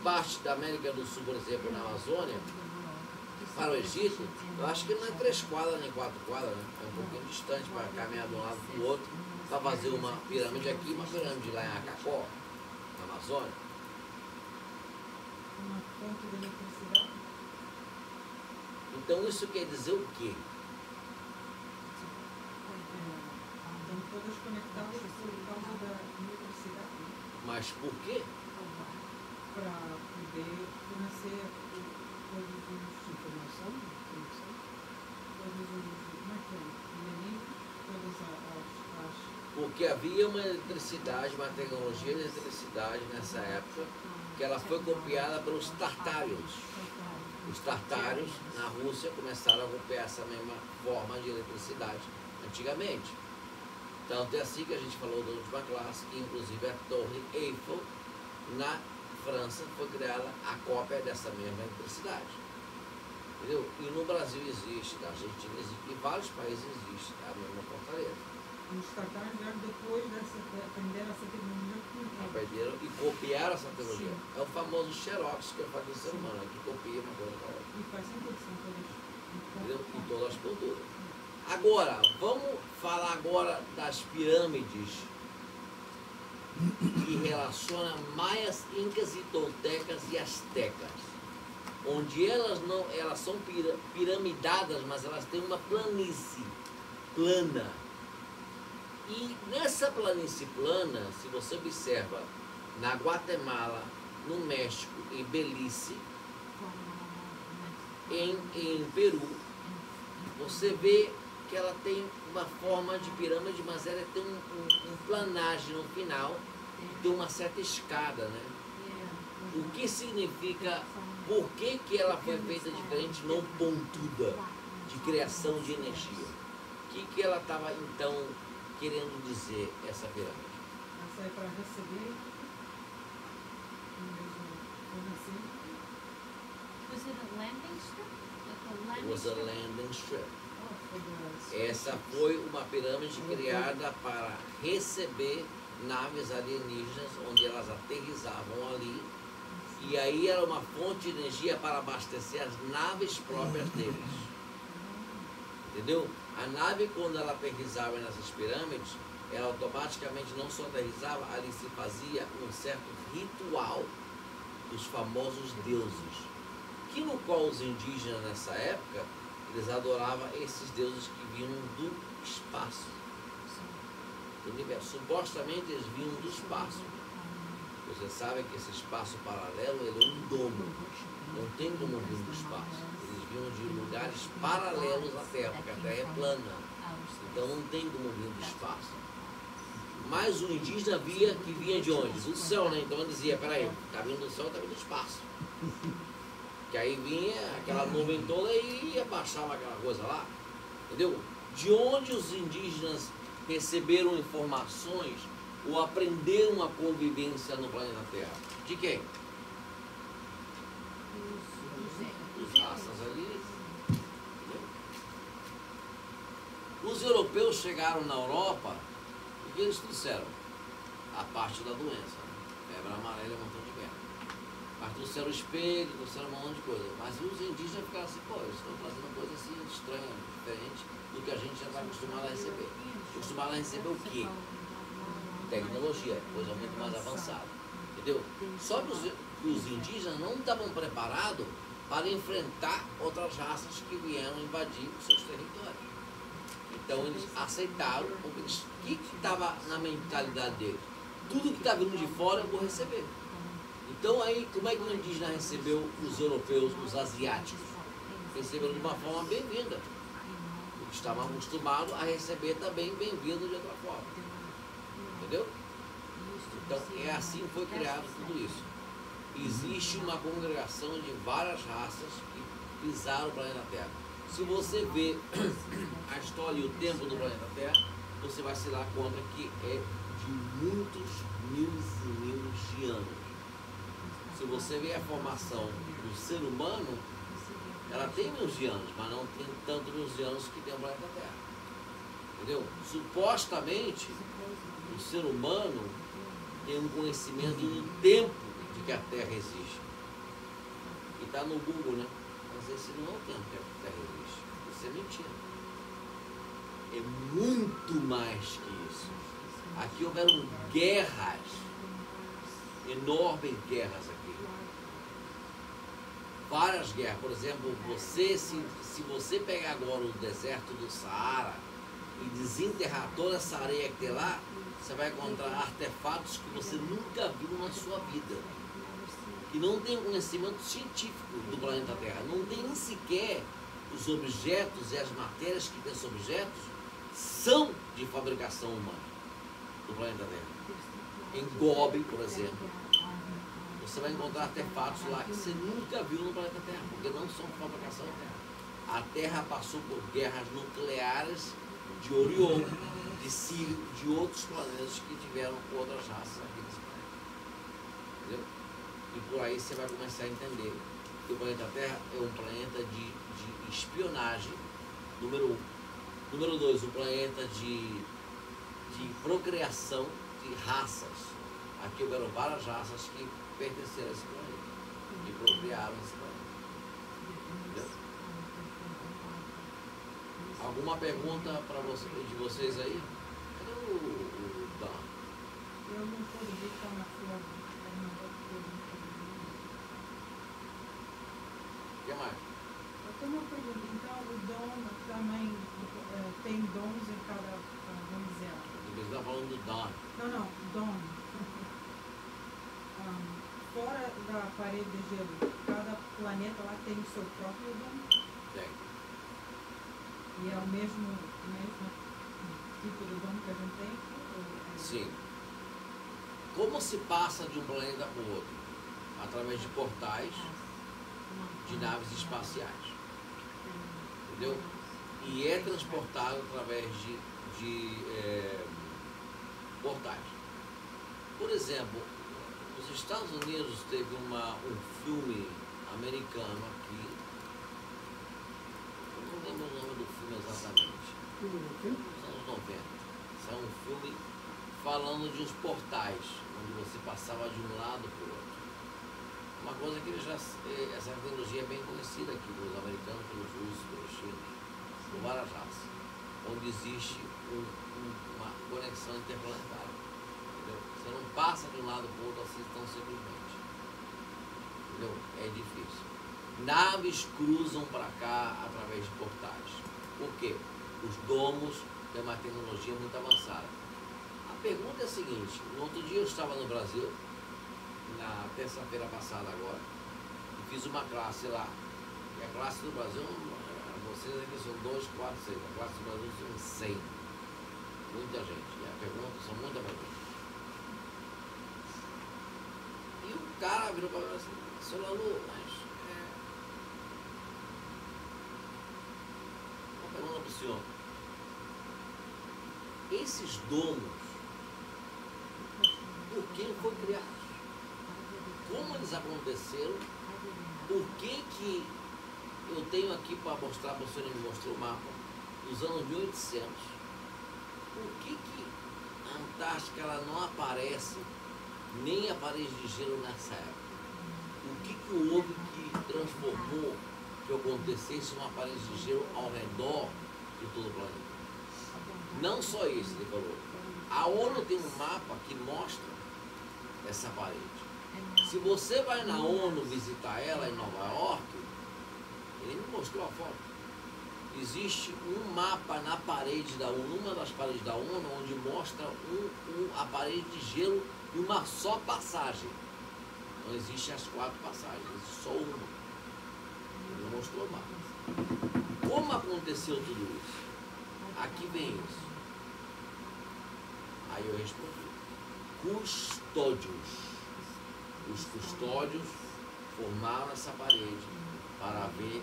parte da América do Sul, por exemplo, na Amazônia, para o Egito, eu acho que não é 3 quadras nem 4 quadras, né? É um pouquinho distante para caminhar de um lado para o outro, para fazer uma pirâmide aqui e uma pirâmide lá em Acacó, na Amazônia. Uma fonte de eletricidade. Então isso quer dizer o quê? Estão todas conectadas por causa da eletricidade. Mas por quê? Para poder fornecer todos os Informação, conexão. Porque havia uma eletricidade, uma tecnologia de eletricidade nessa época, que ela foi copiada pelos tartários. Os tartários, na Rússia, começaram a copiar essa mesma forma de eletricidade antigamente. Tanto é assim que a gente falou da última classe, que inclusive a Torre Eiffel, na França, foi criada a cópia dessa mesma eletricidade. Entendeu? E no Brasil existe, na Argentina existe, em vários países existe a mesma fortaleza. Os tartaros vieram depois de aprender essa tecnologia. Aprenderam e copiaram essa tecnologia. É o famoso Xerox que faz o ser humano, que copia uma coisa para outra. E faz sentido, são todas. Entendeu? Em todas as culturas. Agora, vamos falar agora das pirâmides que relacionam maias, incas e toltecas e astecas. Onde elas são piramidadas, mas elas têm uma planície plana. E nessa planície plana, se você observa na Guatemala, no México, em Belize, em Peru, você vê que ela tem uma forma de pirâmide, mas ela tem um planagem no final, tem uma certa escada, né? O que significa, por que ela foi feita diferente, não pontuda, de criação de energia? O que ela estava, então, querendo dizer, essa pirâmide? Essa é para receber. Was it a landing strip? Like a It landing was a strip? landing strip. Essa foi uma pirâmide criada para receber naves alienígenas, onde elas aterrissavam ali, e aí era uma fonte de energia para abastecer as naves próprias deles. Entendeu? A nave, quando ela aterrissava nessas pirâmides, ela automaticamente não só aterrissava, ali se fazia um certo ritual dos famosos deuses, que no qual os indígenas nessa época, eles adoravam esses deuses que vinham do espaço. Do universo. Supostamente eles vinham do espaço. Você sabe que esse espaço paralelo ele é um domo. Não tem como vir do espaço. Eles vinham de lugares paralelos à Terra, porque a Terra é plana. Então não tem como vir do espaço. Mas o indígena via que vinha de onde? Do céu, né? Então ele dizia, peraí, está vindo do céu, está vindo do espaço. Que aí vinha aquela nuvem toda e abaixava aquela coisa lá. Entendeu? De onde os indígenas receberam informações ou aprenderam a convivência no planeta Terra? De quem? Dos raças ali. Entendeu? Os europeus chegaram na Europa e o que eles trouxeram? A parte da doença. Febre amarela e um montão de guerra. Mas trouxeram espelho, trouxeram um monte de coisa. Mas os indígenas ficaram assim, pô, eles estão fazendo coisa assim estranha, diferente do que a gente já está acostumado a receber. Acostumado a receber o quê? Tecnologia, coisa muito mais avançada. Entendeu? Só que os indígenas não estavam preparados para enfrentar outras raças que vieram invadir os seus territórios. Então eles aceitaram, porque o que estava na mentalidade deles? Tudo que está vindo de fora eu vou receber. Então aí, como é que o indígena recebeu os europeus, os asiáticos? Receberam de uma forma bem-vinda. Porque estavam acostumados a receber também bem-vindo de outra forma. Entendeu? Então é assim que foi criado tudo isso. Existe uma congregação de várias raças que pisaram o planeta Terra. Se você vê a história e o tempo do planeta Terra, você vai se dar conta que é de muitos mil de anos. Se você vê a formação do ser humano, ela tem milhões de anos, mas não tem tanto milhões de anos que tem o planeta Terra. Entendeu? Supostamente, o ser humano tem um conhecimento do tempo de que a Terra existe. E está no Google, né? Mas esse não é o tempo que a Terra existe. Isso é mentira. É muito mais que isso. Aqui houveram guerras, enormes guerras aqui. Várias guerras. Por exemplo, se você pegar agora o deserto do Saara e desenterrar toda essa areia que tem lá, você vai encontrar artefatos que você nunca viu na sua vida. E não tem conhecimento científico do planeta Terra. Não tem nem sequer os objetos e as matérias que tem esses objetos são de fabricação humana do planeta Terra. Em Gobi, por exemplo, você vai encontrar artefatos lá que você nunca viu no planeta Terra, porque não são de fabricação da Terra. A Terra passou por guerras nucleares de Orion, de Sírio, de outros planetas que tiveram outras raças aqui nesse planeta. Entendeu? E por aí você vai começar a entender que o planeta Terra é um planeta de espionagem, número 1. Número 2, um planeta de procriação de raças. Aqui houveram várias raças que pertenceram a esse planeta e procriaram esse planeta. Entendeu? Alguma pergunta para de vocês aí? Cadê o Dan? Eu não pude ver que está na sua. O que mais? Eu tenho uma pergunta. Então, o dom também tem dons em cada. Vamos dizer. Você está falando do Dan. Não, dom. Fora da parede de gelo, cada planeta lá tem o seu próprio dom? Tem. E é o mesmo tipo de dom que a gente tem? Sim. Como se passa de um planeta para o outro? Através de portais de naves espaciais. Entendeu? E é transportado através de portais. Por exemplo, nos Estados Unidos teve um filme americano aqui. Eu não lembro o nome do filme exatamente. Nos anos 90. Isso é um filme falando de uns portais, onde você passava de um lado para o outro. Uma coisa que essa tecnologia é bem conhecida aqui pelos americanos, pelos russos, pelos chineses, por várias raças, onde existe uma conexão interplanetária. Entendeu? Você não passa de um lado para o outro assim tão simplesmente. Entendeu? É difícil. Naves cruzam para cá através de portais. Por quê? Os domos tem uma tecnologia muito avançada. A pergunta é a seguinte: no outro dia eu estava no Brasil, na terça-feira passada agora, e fiz uma classe lá. E a classe do Brasil, vocês aqui são 2, 4, 6. A classe do Brasil são 100. Muita gente. E a pergunta são muita pergunta. E o cara virou para mim assim: Seu Lalu, mas uma pergunta para o senhor. Esses domos, por quem foi criados? Como eles aconteceram? Por que eu tenho aqui para mostrar para o senhor, ele me mostrou o mapa, dos anos 1800? Por que a Antártica ela não aparece nem a parede de gelo nessa época? O que houve que transformou que acontecesse uma parede de gelo ao redor de todo o planeta? Não só isso, ele falou. A ONU tem um mapa que mostra essa parede. Se você vai na ONU visitar ela em Nova York, ele me mostrou a foto. Existe um mapa na parede da ONU, uma das paredes da ONU, onde mostra a parede de gelo e uma só passagem. Não existe as 4 passagens, existe só uma. Ele mostrou o mapa. Como aconteceu tudo isso? Aqui vem isso. Aí eu respondi: custódios. Os custódios formaram essa parede para haver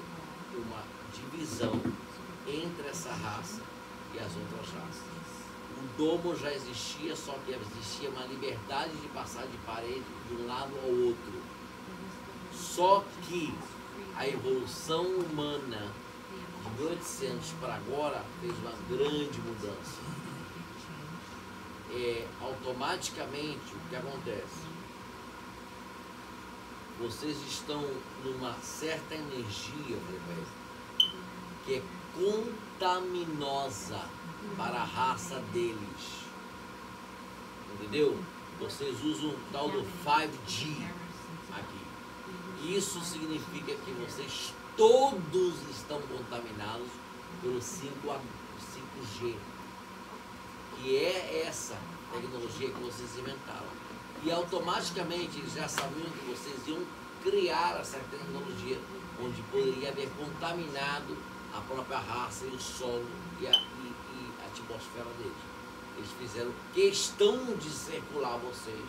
uma divisão entre essa raça e as outras raças. O domo já existia, só que existia uma liberdade de passar de parede de um lado ao outro. Só que a evolução humana de 1800 para agora fez uma grande mudança. Automaticamente, o que acontece? Vocês estão numa certa energia, que é contaminosa para a raça deles. Entendeu? Vocês usam o tal do 5G aqui. Isso significa que vocês todos estão contaminados pelo 5G, que é essa tecnologia que vocês inventaram. E automaticamente eles já sabiam que vocês iam criar essa tecnologia, onde poderia haver contaminado a própria raça e o solo e a atmosfera deles. Eles fizeram questão de circular vocês,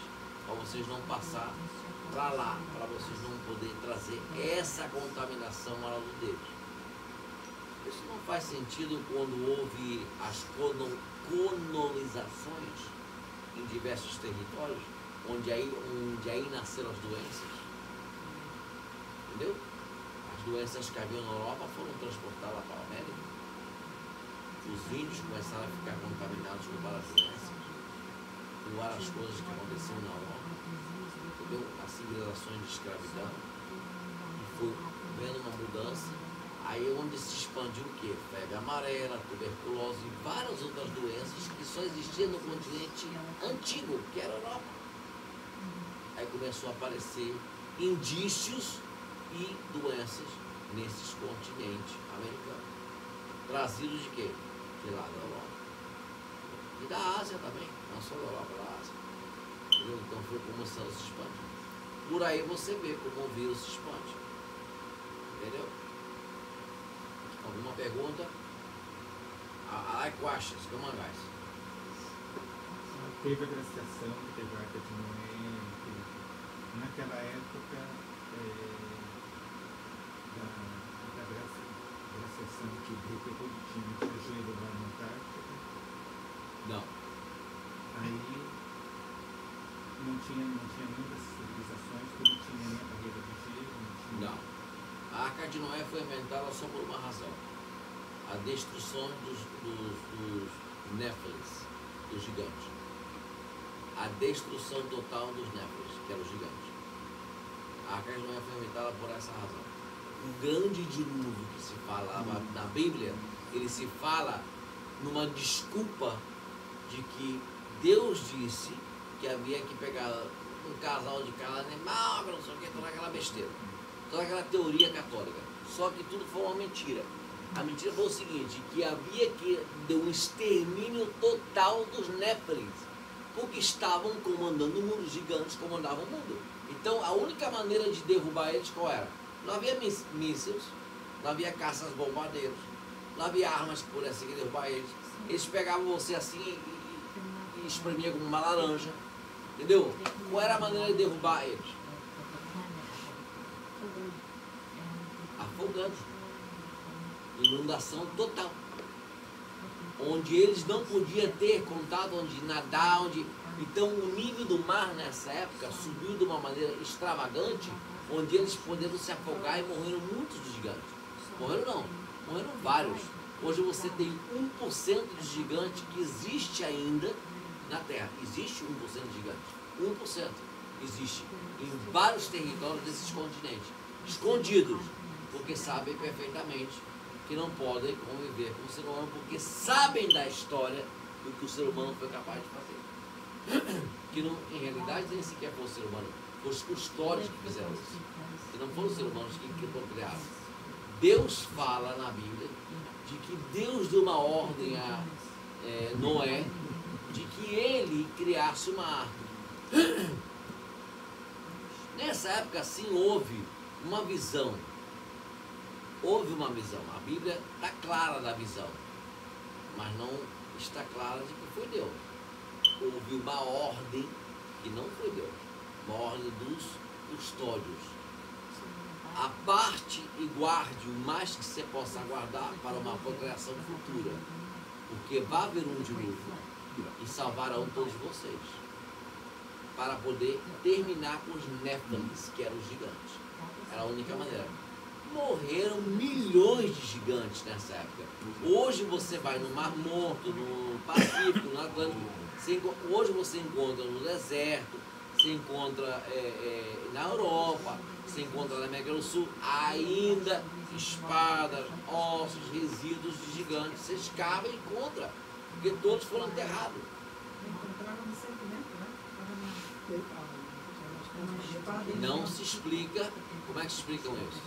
para vocês não passar para lá, para vocês não poderem trazer essa contaminação ao lado deles. Isso não faz sentido quando houve as colonizações em diversos territórios, onde aí nasceram as doenças. Entendeu? As doenças que haviam na Europa foram transportadas para a América. Os índios começaram a ficar contaminados com várias doenças, com várias coisas que aconteciam na Europa. Entendeu? As civilizações de escravidão. E foi vendo uma mudança. Aí é onde se expandiu o quê? Febre amarela, tuberculose e várias outras doenças que só existiam no continente antigo, que era a Europa. Aí começou a aparecer indícios e doenças nesses continentes americanos. Trazidos de quê? De lá da Europa. E da Ásia também, não só da Europa, da Ásia. Entendeu? Então foi começando a se expandir. Por aí você vê como o vírus se expande. Entendeu? Alguma pergunta? I like questions, come on guys. Teve a glaciação que teve a Arca de Noé, naquela época da glaciação que derreteu todo o time, tinha gelo lá na Antártica. Não. Aí não tinha muitas civilizações, porque não tinha nem a barreira de gelo. Não. A Arca de Noé foi inventada só por uma razão: a destruição dos Néfilis, dos gigantes. A destruição total dos Néfilis, que eram os gigantes. A Arca de Noé foi inventada por essa razão. O grande dilúvio que se falava na Bíblia, ele se fala numa desculpa de que Deus disse que havia que pegar um casal de cada animal, não sei o que, toda aquela besteira. Toda aquela teoria católica. Só que tudo foi uma mentira. A mentira foi o seguinte, que havia que ter um extermínio total dos Néfilins, porque estavam comandando o mundo, os gigantes comandavam o mundo. Então a única maneira de derrubar eles qual era? Não havia mísseis, não havia caças bombardeiros, não havia armas que pudessem derrubar eles. Eles pegavam você assim e espremiam como uma laranja, entendeu? Qual era a maneira de derrubar eles? Afogando. Inundação total. Onde eles não podiam ter contato, onde nadar, onde... Então o nível do mar nessa época subiu de uma maneira extravagante, onde eles poderiam se afogar e morreram muitos dos gigantes. Morreram não, morreram vários. Hoje você tem 1% de gigante que existe ainda na Terra. Existe 1% de gigante. 1% existe em vários territórios desses continentes. Escondidos, porque sabem perfeitamente que não podem conviver com o ser humano, porque sabem da história do que o ser humano foi capaz de fazer. Que não, em realidade nem sequer foi o ser humano, foram os custódios que fizeram isso. Que não foram os seres humanos que procriaram. Deus fala na Bíblia de que Deus deu uma ordem a Noé de que ele criasse uma arca. Nessa época sim houve uma visão. Houve uma visão. A Bíblia está clara da visão, mas não está clara de que foi Deus. Houve uma ordem que não foi Deus, uma ordem dos custódios. Aparte e guarde o mais que você possa guardar para uma procriação futura, porque vai haver um dilúvio e salvarão todos vocês, para poder terminar com os Néfilins, que eram os gigantes. Era a única maneira. Morreram milhões de gigantes nessa época. Hoje você vai no Mar Morto, no Pacífico, no Atlântico, hoje você encontra no deserto, você encontra na Europa, você encontra na América do Sul, ainda espadas, ossos, resíduos de gigantes. Você escava e encontra, porque todos foram enterrados. Encontraram no sentimento, né? Não se explica. Como é que explicam isso?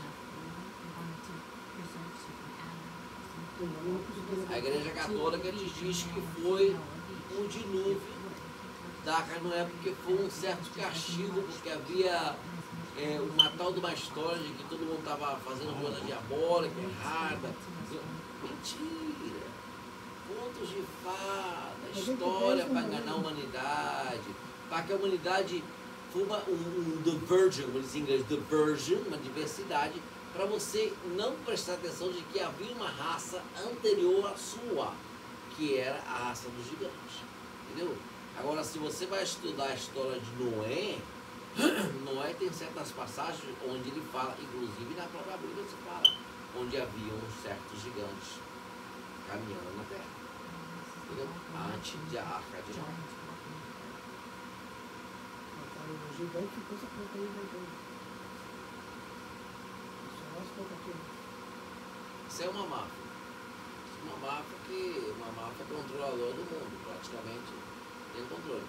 A Igreja Católica te diz que foi um dilúvio da Arca de Noé, porque foi um certo castigo, porque havia uma tal de uma história de que todo mundo estava fazendo coisa diabólica, errada. Mentira! Contos de fada, história para enganar a humanidade, para que a humanidade foi um diversion, como diz em inglês, diversion, uma diversidade, para você não prestar atenção de que havia uma raça anterior à sua, que era a raça dos gigantes. Entendeu? Agora, se você vai estudar a história de Noé, Noé tem certas passagens onde ele fala, inclusive na própria Bíblia se fala, onde haviam certos gigantes caminhando na terra. Entendeu? Antes da Arca de Noé. O gigante ficou essa conta aí, né? Isso é uma máfia. Uma máfia controladora do mundo, praticamente tem controle.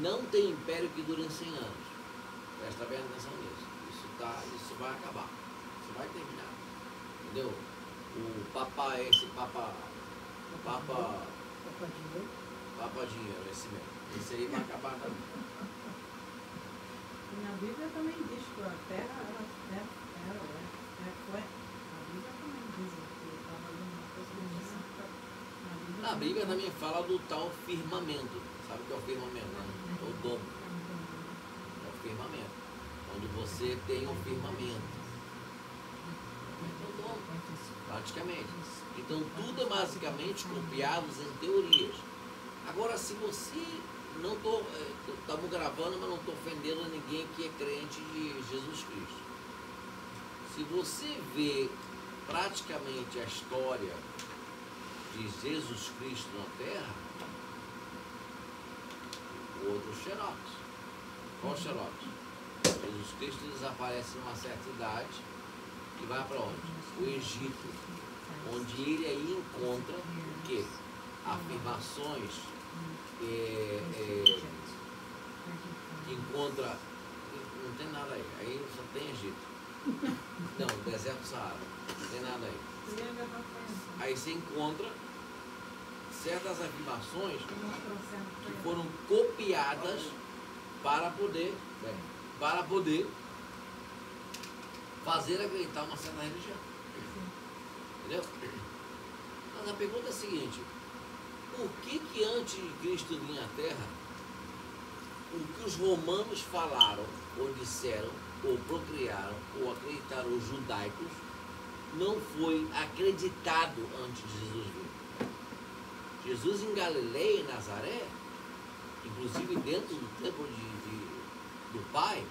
Não tem império que dure 100 anos. Presta bem atenção nisso. Isso vai acabar. Isso vai terminar. Entendeu? O Papa Dinheiro, esse mesmo. Esse aí vai acabar também. E na Bíblia também diz que a terra foi. A Bíblia também diz que eu estava lendo uma coisa Na Bíblia também fala do tal firmamento. Sabe o que é o firmamento? Né? O domo. É o firmamento. Onde você tem um firmamento. É o domo, praticamente. Então tudo é basicamente copiado em teorias. Agora, se você... Não estou... Estamos gravando, mas não estou ofendendo ninguém que é crente de Jesus Cristo. Se você vê praticamente a história de Jesus Cristo na Terra, outro xerox. Qual xerox? Jesus Cristo desaparece numa certa idade e vai para onde? O Egito, onde ele aí encontra o quê? Afirmações que encontra, não tem nada aí só tem Egito. Não, deserto do Saara. Não tem nada aí. Você ia levar pra Aí você encontra certas afirmações ele. Não trouxeram pra que ele. foram copiadas para poder fazer acreditar uma certa religião. Entendeu? Mas a pergunta é a seguinte: por que antes de Cristo vir à Terra, o que os romanos falaram, ou disseram, ou procriaram, ou acreditaram os judaicos, não foi acreditado antes de Jesus vir? Jesus em Galileia e Nazaré, inclusive dentro do templo do Pai,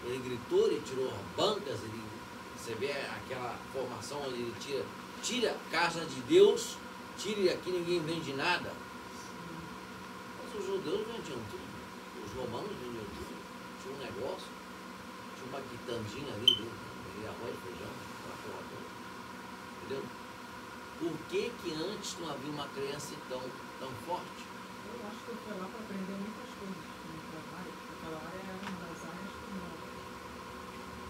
ele gritou, ele tirou bancas, você vê aquela formação onde ele tira a casa de Deus, tire aqui, ninguém vende nada. Mas os judeus vendiam tudo, os romanos vendiam tudo, tinha um negócio, tinha uma quitandinha ali dentro, vendia arroz, feijão, aquela porra toda. Entendeu? Por que antes não havia uma crença tão forte? Eu acho que eu fui lá para aprender muitas coisas no trabalho. Aquela área era uma das áreas que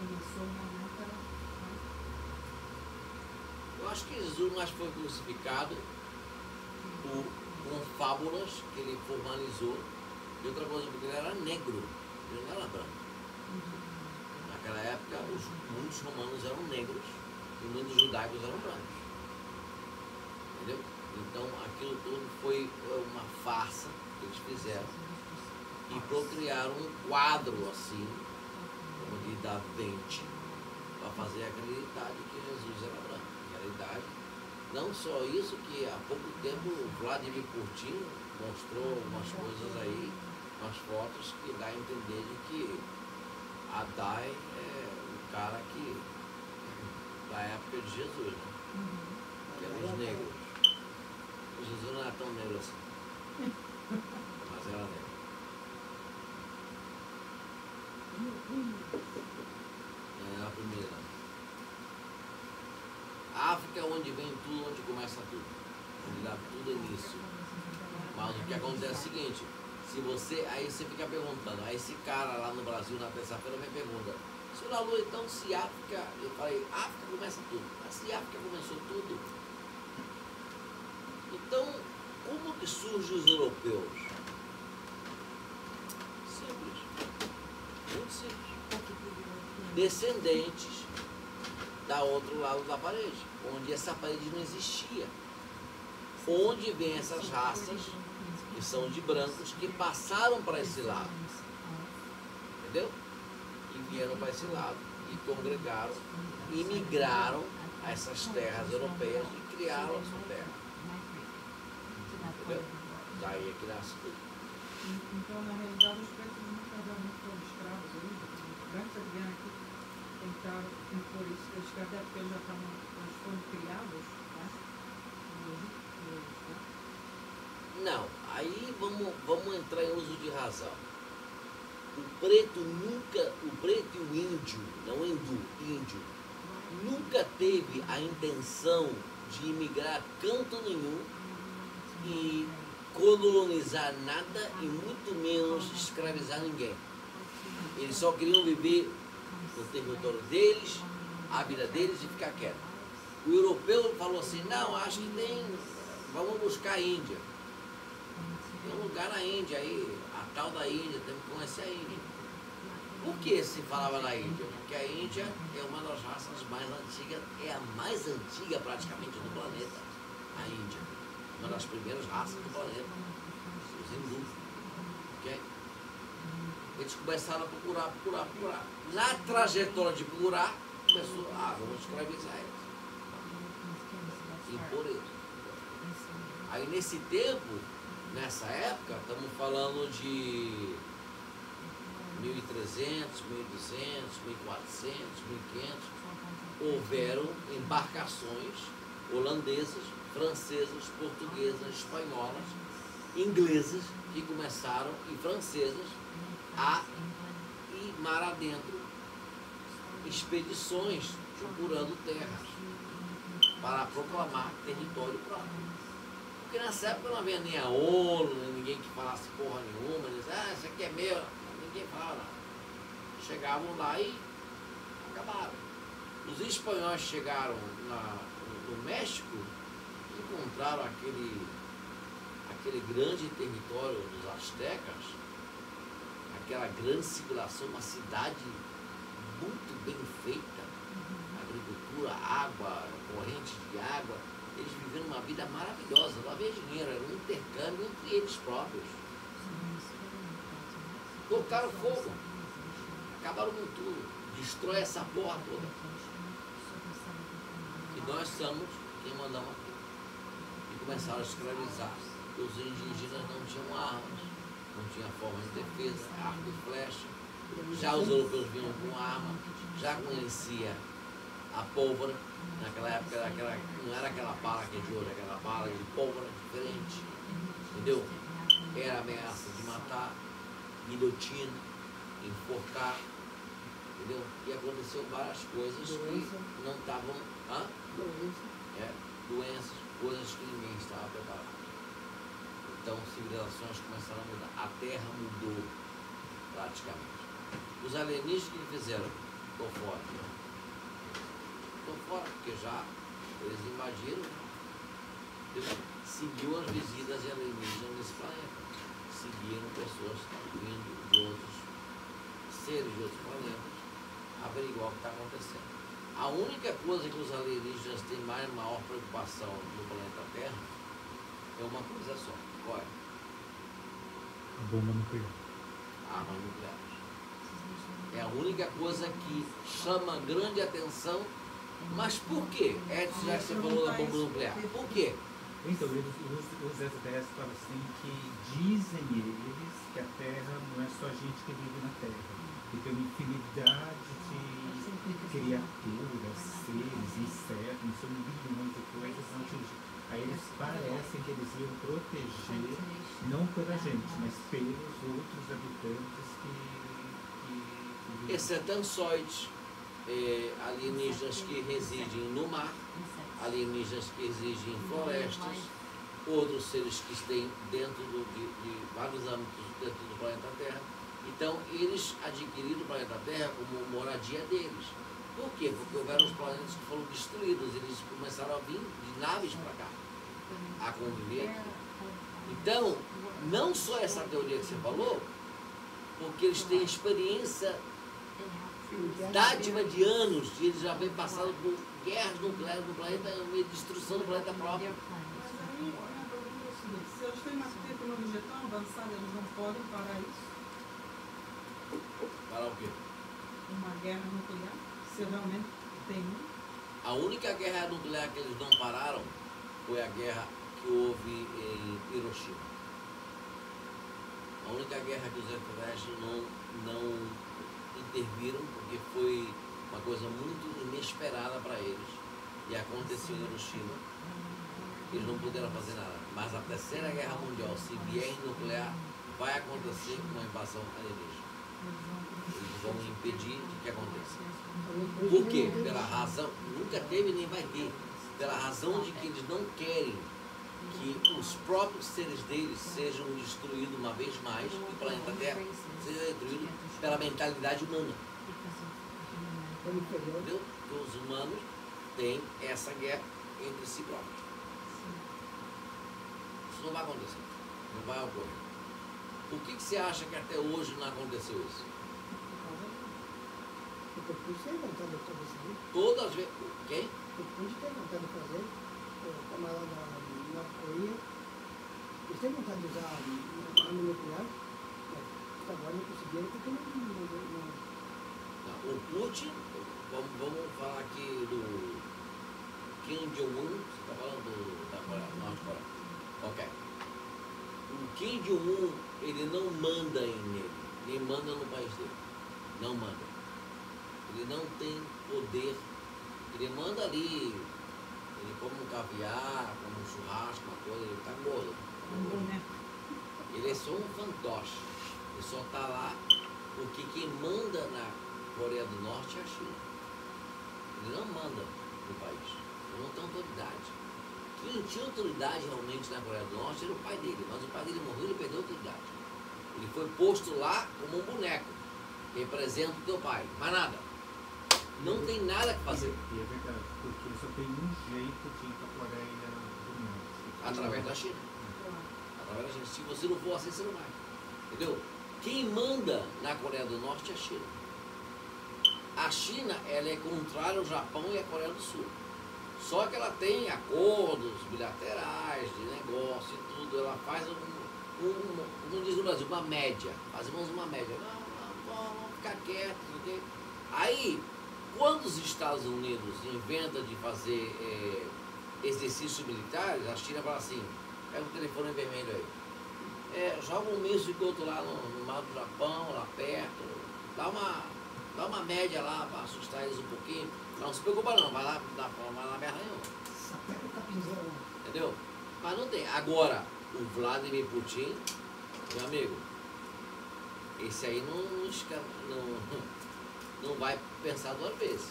começou o momento era. Eu acho que Jesus mais foi crucificado com fábulas que ele formalizou. E outra coisa, porque ele era negro, ele não era branco. Naquela época, muitos romanos eram negros e muitos judaicos eram brancos. Entendeu? Então, aquilo tudo foi uma farsa que eles fizeram e procriaram um quadro assim, como de Da Vinci, para fazer acreditar de que Jesus era branco. Na realidade, não só isso, que há pouco tempo o Vladimir Putin mostrou umas coisas aí, umas fotos que dá a entender de que Adai é o cara que da época de Jesus, né? Que eram os negros. O Jesus não era tão negro assim, mas era negro. É a primeira. A África é onde vem tudo, onde começa tudo, onde dá tudo início. Mas o que acontece é o seguinte: aí você fica perguntando, aí esse cara lá no Brasil na terça-feira me pergunta: senhor Alô, então se África, eu falei, África começa tudo, mas se África começou tudo, então como que surgem os europeus? Simples, muito simples. Descendentes da outro lado da parede, onde essa parede não existia. Onde vem essas raças que são de brancos que passaram para esse lado, entendeu? E vieram para esse lado e congregaram, e migraram a essas terras europeias e criaram a sua terra, entendeu? Daí é que nasce tudo. Então, na realidade, os pretos nunca realmente foram escravos ainda. Os brancos que vieram aqui tentaram impor isso, a escravidão, porque eles já estavam, eles foram criados, né? No Egito, né? Não, aí vamos entrar em uso de razão. O preto e o índio, não hindu, índio, nunca teve a intenção de imigrar a canto nenhum e colonizar nada e muito menos escravizar ninguém. Eles só queriam viver no território deles, a vida deles e ficar quieto. O europeu falou assim, não, acho que vamos buscar a Índia. Tem um lugar na Índia aí, a tal da Índia, temos que conhecer a Índia. Por que se falava na Índia? Porque a Índia é uma das raças mais antigas, é a mais antiga praticamente do planeta, a Índia. Uma das primeiras raças do planeta, os hindus. Okay? Eles começaram a procurar. Na trajetória de procurar, começou, vamos escravizar eles. Impor eles. Aí nesse tempo, nessa época, estamos falando de 1300, 1200, 1400, 1500, houveram embarcações holandesas, francesas, portuguesas, espanholas, inglesas, que começaram, e francesas, a ir mar adentro, expedições procurando terras para proclamar território próprio. Porque nessa época não havia nem a ONU, nem ninguém que falasse porra nenhuma, eles, isso aqui é meu, ninguém falava nada. Chegavam lá e acabaram. Os espanhóis chegaram no México, encontraram aquele grande território dos astecas, aquela grande civilização, uma cidade muito bem feita, agricultura, água, corrente de água. Eles viveram uma vida maravilhosa, não havia dinheiro, era um intercâmbio entre eles próprios. Tocaram fogo, acabaram com tudo, destrói essa porra toda. E nós somos quem mandamos aqui. E começaram a escravizar. Os indígenas não tinham armas, não tinha forma de defesa, arco e flecha. Já os europeus vinham com arma, já conhecia a pólvora. Naquela época não era aquela bala que é de ouro, era aquela bala de pólvora diferente. Entendeu? Era ameaça de matar, guilhotina, enforcar. Entendeu? E aconteceu várias coisas que não estavam. Doenças, coisas que ninguém estava preparado. Então, civilizações começaram a mudar. A Terra mudou, praticamente. Os alienígenas que fizeram? Estou fora. Estou fora, porque já eles invadiram. Seguiu as visitas de alienígenas nesse planeta. Seguiram pessoas que estão vindo de outros seres de outros planetas averiguar o que está acontecendo. A única coisa que os alienígenas têm maior preocupação no planeta Terra é uma coisa só. Qual é? A bomba nuclear. Armas nucleares. É a única coisa que chama grande atenção. Mas por quê? Edson, já que você falou da bomba nuclear. Por quê? Então, os extraterrestres falam assim que dizem eles que a Terra não é só gente que vive na Terra, que tem uma infinidade de criaturas, seres, insetos, são bilhões de coisas antes. Aí eles parecem que eles iam proteger, não pela gente, mas pelos outros habitantes que Excetançoides, alienígenas que residem no mar, alienígenas que residem em florestas, outros seres que estão dentro de vários âmbitos dentro do planeta Terra. Então, eles adquiriram o planeta Terra como moradia deles. Por quê? Porque houveram os planetas que foram destruídos, eles começaram a vir de naves para cá, a conviver aqui. Então, não só essa teoria que você falou, porque eles têm experiência dádiva de anos, e eles já vêm passando por guerras nucleares no planeta, e destruição do planeta próprio. Mas aí, minha pergunta é o seguinte, se eles têm uma tecnologia tão avançada, eles não podem parar isso? Parar o quê? Uma guerra nuclear? Se realmente tem um? A única guerra nuclear que eles não pararam foi a guerra que houve em Hiroshima. A única guerra que os extraterrestres não interviram, porque foi uma coisa muito inesperada para eles, e aconteceu em Hiroshima. Eles não puderam fazer nada. Mas a terceira guerra mundial, se vier em nuclear, vai acontecer uma invasão alienígena. Eles vão impedir de que aconteça. Por quê? Pela razão, nunca teve nem vai ter, pela razão de que eles não querem que os próprios seres deles sejam destruídos uma vez mais, e o planeta Terra seja destruído pela mentalidade humana. Entendeu? Os humanos têm essa guerra entre si próprios. Isso não vai acontecer, não vai ocorrer. Por que você acha que até hoje não aconteceu isso? Porque o Putin tem vontade de fazer isso aí. Todas as vezes. Quem? O Putin tem vontade de fazer. O camarada da Norte Coreia, eles têm vontade de usar arma nuclear, mas agora não conseguiram porque não. O Putin, vamos falar aqui do Kim Jong-un, você está falando da Coreia, Norte Coreia. Ok. O Kim Jong-un, ele não manda nele, nem manda no país dele. Não manda. Ele não tem poder. Ele manda ali, ele come um caviar, come um churrasco, uma coisa, ele está gordo. Ele é só um fantoche. Ele só está lá porque quem manda na Coreia do Norte é a China. Ele não manda no país. Ele não tem autoridade. Quem tinha autoridade realmente na Coreia do Norte era o pai dele, mas o pai dele morreu e ele perdeu a autoridade. Ele foi posto lá como um boneco, que representa o teu pai, mais nada. Não tem nada que fazer. E é verdade, porque só tem um jeito de ir para a Coreia do Norte. Através da China. Através da China. Se você não for assim, você não vai. Entendeu? Quem manda na Coreia do Norte é a China. A China, ela é contrária ao Japão e à Coreia do Sul. Só que ela tem acordos bilaterais de negócio e tudo. Ela faz como diz no Brasil, uma média. Fazemos uma média. Não, vamos ficar quietos. Okay? Aí, quando os Estados Unidos inventam de fazer exercícios militares, a China fala assim, pega o telefone vermelho aí. Joga um míssil de outro lá no mar do Japão, lá perto. Dá uma média lá para assustar eles um pouquinho. Não se preocupa não, vai lá na merda nenhuma. Sapeca o capinzeiro lá. Entendeu? Mas não tem. Agora, o Vladimir Putin, meu amigo, esse aí não vai pensar duas vezes.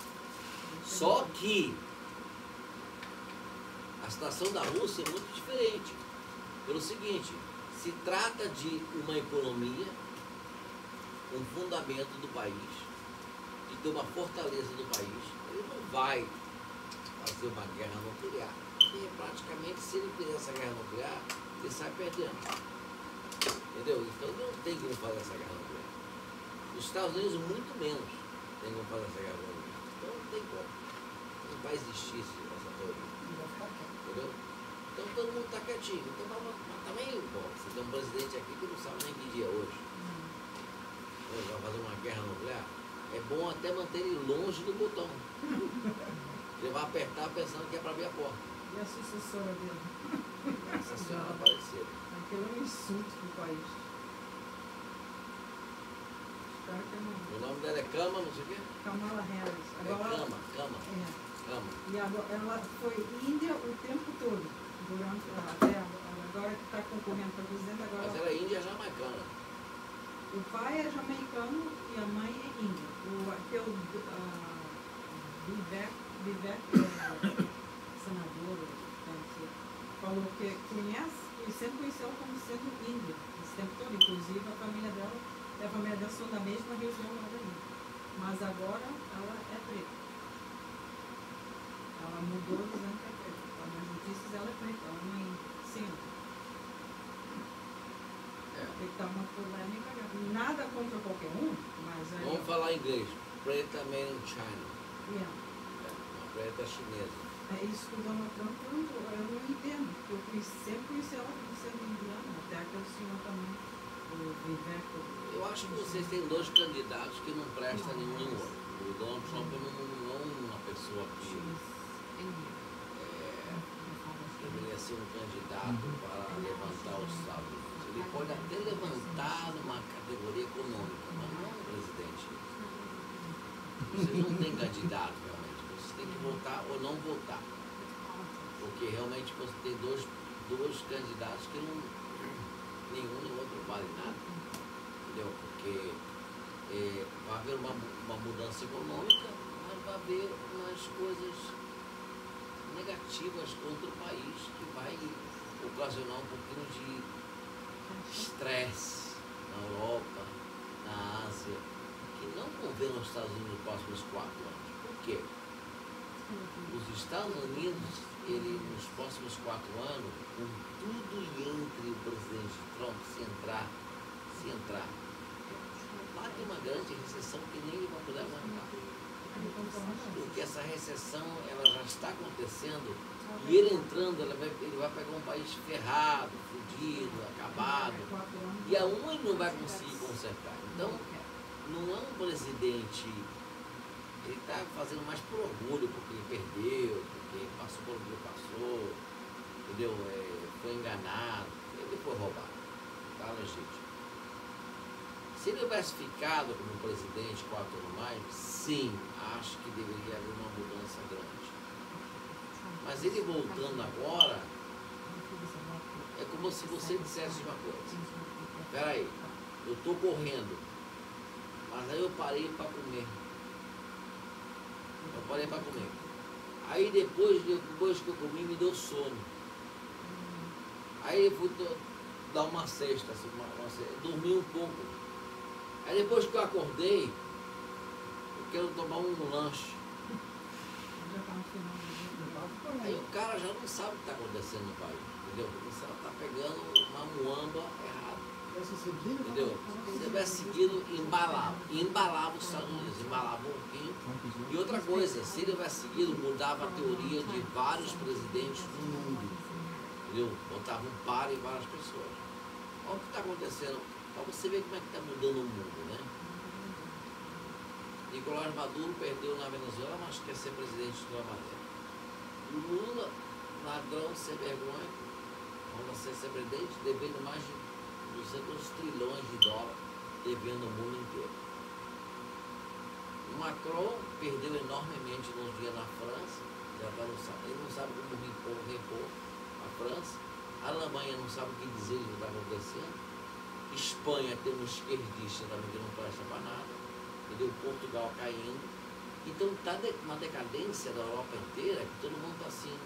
Só que a situação da Rússia é muito diferente. Pelo seguinte, se trata de uma economia, um fundamento do país, de ter uma fortaleza do país. Ele não vai fazer uma guerra nuclear. Porque praticamente, se ele fizer essa guerra nuclear, ele sai perdendo. Entendeu? Então não tem como fazer essa guerra nuclear. Os Estados Unidos, muito menos, tem como fazer essa guerra nuclear. Então não tem como. Não vai existir essa teoria. Ele vai ficar quieto. Entendeu? Então todo mundo está quietinho. Então, mas também, bom, você tem um presidente aqui que não sabe nem que dia é hoje. Ele vai fazer uma guerra nuclear. É bom até manter ele longe do botão. Ele vai apertar pensando que é para abrir a porta. E a sucessora dele? Essa senhora apareceu. Aquilo é um insulto pro país. Espero que não. O nome dela é Cama, não sei o quê? Kamala Harris. É Cama. É. E agora, ela foi Índia o tempo todo. Até agora que está concorrendo para presidente, agora. Mas ela é índia jamaicana. O pai é jamaicano e a mãe é índia. Vivek senador, falou que conhece e sempre conheceu como sendo índia esse tempo todo. Inclusive a família dela e a família dela são da mesma região lá da Índia. Mas agora ela é preta. Ela mudou dizendo que é preta. Nas notícias ela é preta, ela não é índia. Sim. Tem que dar uma polêmica. Nada contra qualquer um, mas aí. Vamos falar em inglês. Preta made in China. Yeah. Uma preta chinesa. É isso que o Donald Trump eu não entendo, porque eu sempre conheci ela como sendo indiana, até aquele senhor também, o Vivek. Eu acho que vocês têm dois candidatos que não prestam nenhum nem outro. O Donald Trump não é uma pessoa que deveria ser um candidato para levantar os Estados Unidos. Ele pode até levantar numa categoria econômica, mas não um presidente. Vocês não têm candidato realmente. Vocês têm que votar ou não votar. Porque realmente você tem dois candidatos que nenhum nem outro vale nada. Entendeu? Porque vai haver uma mudança econômica, mas vai haver umas coisas negativas contra o país que vai ocasionar um pouquinho de estresse na Europa, na Ásia, que não convém aos Estados Unidos nos próximos 4 anos. Por quê? Os Estados Unidos, nos próximos 4 anos, com tudo entre o presidente Trump, se entrar, lá tem uma grande recessão que nem ele vai poder aguentar. Porque essa recessão ela já está acontecendo e ele entrando, ele vai pegar um país ferrado, fudido, acabado, e aonde não vai conseguir consertar. Então, não é um presidente, ele está fazendo mais por orgulho, porque ele perdeu, porque passou por onde ele passou, entendeu? Foi enganado, ele foi roubado, tá legítimo. Se ele tivesse ficado como presidente 4 anos mais, sim, acho que deveria haver uma mudança grande. Mas ele voltando agora, é como se você dissesse uma coisa. Peraí, eu estou correndo, mas aí eu parei para comer. Aí depois que eu comi, me deu sono. Aí eu fui dar uma cesta, assim, dormi um pouco. Aí depois que eu acordei, o quero tomar um lanche. Já está no final do dia. Aí o cara já não sabe o que está acontecendo no país, entendeu? Porque você está pegando uma muamba errada, entendeu? Se tivesse seguido, embalava os Estados Unidos, embalava um pouquinho. E outra coisa, se ele tivesse seguido, mudava a teoria de vários presidentes do mundo, entendeu? Botava um par em várias pessoas. Olha o que está acontecendo, para você ver como é que está mudando o mundo, né? Nicolás Maduro perdeu na Venezuela, mas quer ser presidente de uma maneira. O Lula, ladrão sem vergonha, quando ser presidente, devendo mais de 200 trilhões de dólares, devendo o mundo inteiro. O Macron perdeu enormemente nos dias na França, já tá no, ele não sabe como repor a França. A Alemanha não sabe o que dizer do que está acontecendo. Espanha tem um esquerdista também que não presta para nada. Entendeu? Portugal caindo. Então está uma decadência da Europa inteira que todo mundo está assim,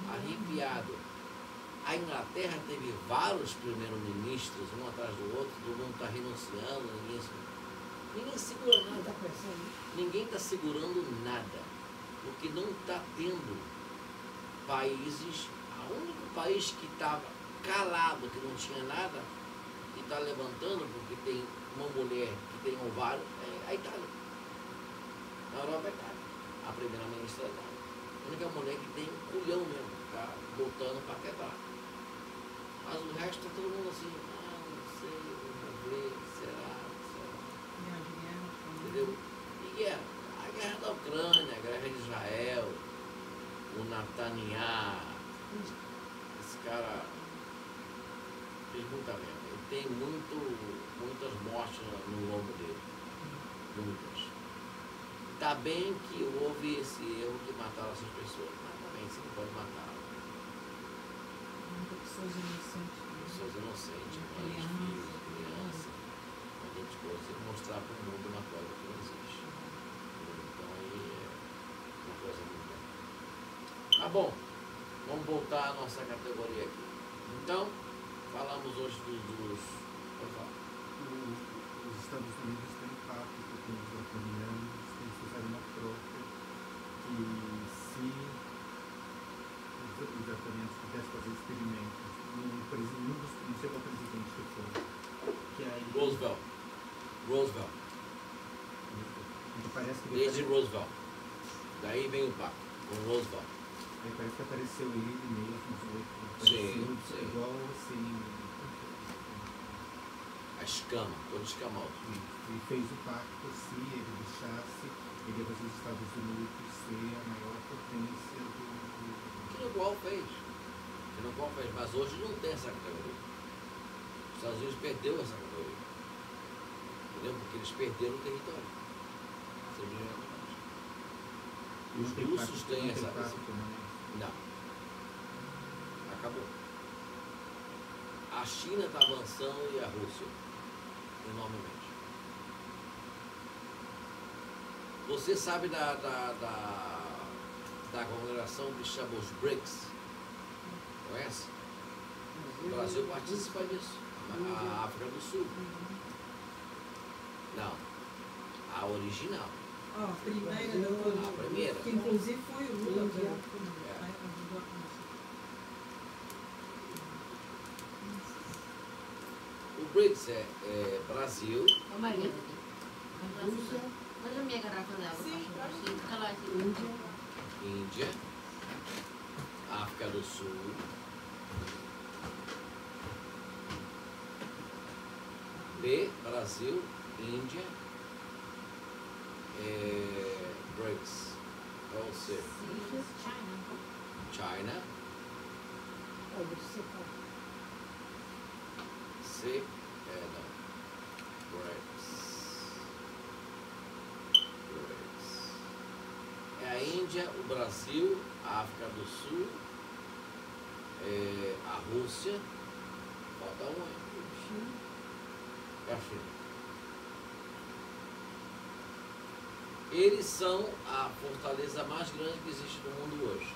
arrepiado. A Inglaterra teve vários primeiros-ministros, um atrás do outro, todo mundo está renunciando, ninguém segura nada. Ninguém está segurando nada. Porque não está tendo países. O único país que estava calado, que não tinha nada, e está levantando porque tem uma mulher que tem ovário, é a Itália. Na Europa é Itália. A primeira-ministra é a Itália. A única mulher que tem culhão mesmo, está botando para quebrar. Mas o resto está todo mundo assim, não sei, vamos ver, será? E as guerras também. Entendeu? E guerra? A guerra da Ucrânia, a guerra de Israel, o Netanyahu, esse cara fez muita merda. Ele tem muitas mortes no lombo dele. Muitas. Tá bem que houve esse erro de matar essas pessoas, mas também você não pode matar Muitas pessoas inocentes. pessoas inocentes, mães, filhos, crianças. A gente consegue mostrar para o mundo uma coisa que não existe. Então aí é uma coisa muito boa. Tá bom, vamos voltar à nossa categoria aqui. Então, falamos hoje dos. Pode falar. Os Estados Unidos têm pacto com os ucranianos, eles fizeram uma troca que se os ucranianos pudessem fazer experimentos, não sei qual presidente que foi, que aí... Roosevelt. Então parece que Desde Roosevelt. Daí vem o pacto, com Roosevelt. aí parece que apareceu ele mesmo, Sim, apareceu sim. igual assim... A escama, todo escamoso. Ele fez o pacto, se ele deixasse, ele ia fazer os Estados Unidos ser a maior potência do... Que no qual fez. Mas hoje não tem essa categoria. Os Estados Unidos perdeu essa categoria. Entendeu? Porque eles perderam o território. Os russos têm essa. Não. Acabou. A China está avançando e a Rússia enormemente. Você sabe da congregação que chama os BRICS? Conhece? O Brasil participa disso. A África do Sul. Não. A original. Ó, a primeira, doutor. A primeira. Que inclusive foi o Lula que ajudou a O BRICS é Brasil, Ô Maria, Rússia, manda minha garrafa d'água, Sim, por favor. Fica lá, Índia, Índia, África do Sul, B, Brasil, Índia, BRICS, qual o C? China. China, olha, você tá. C, não, BRICS. É a Índia, o Brasil, a África do Sul, a Rússia, falta um aí. É a China. Eles são a fortaleza mais grande que existe no mundo hoje.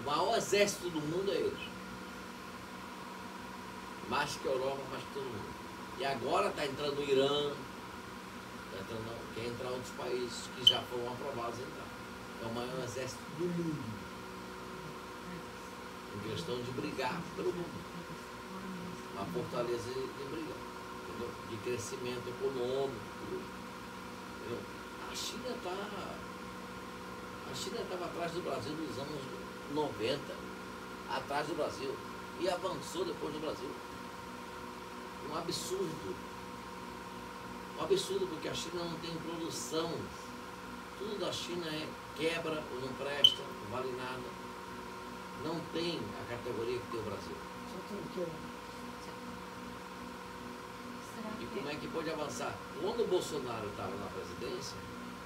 O maior exército do mundo é eles. Mais que a Europa, mais que todo mundo. E agora está entrando o Irã, quer entrar outros países que já foram aprovados a entrar. É o maior exército do mundo. Em questão de brigar pelo mundo. Uma fortaleza de brigar. Entendeu? De crescimento econômico. Entendeu? A China estava atrás do Brasil nos anos 90. Atrás do Brasil. E avançou depois do Brasil. Um absurdo. Um absurdo, porque a China não tem produção. Tudo da China quebra ou não presta, não vale nada. Não tem a categoria que tem o Brasil. E como é que pode avançar? Quando o Bolsonaro estava na presidência,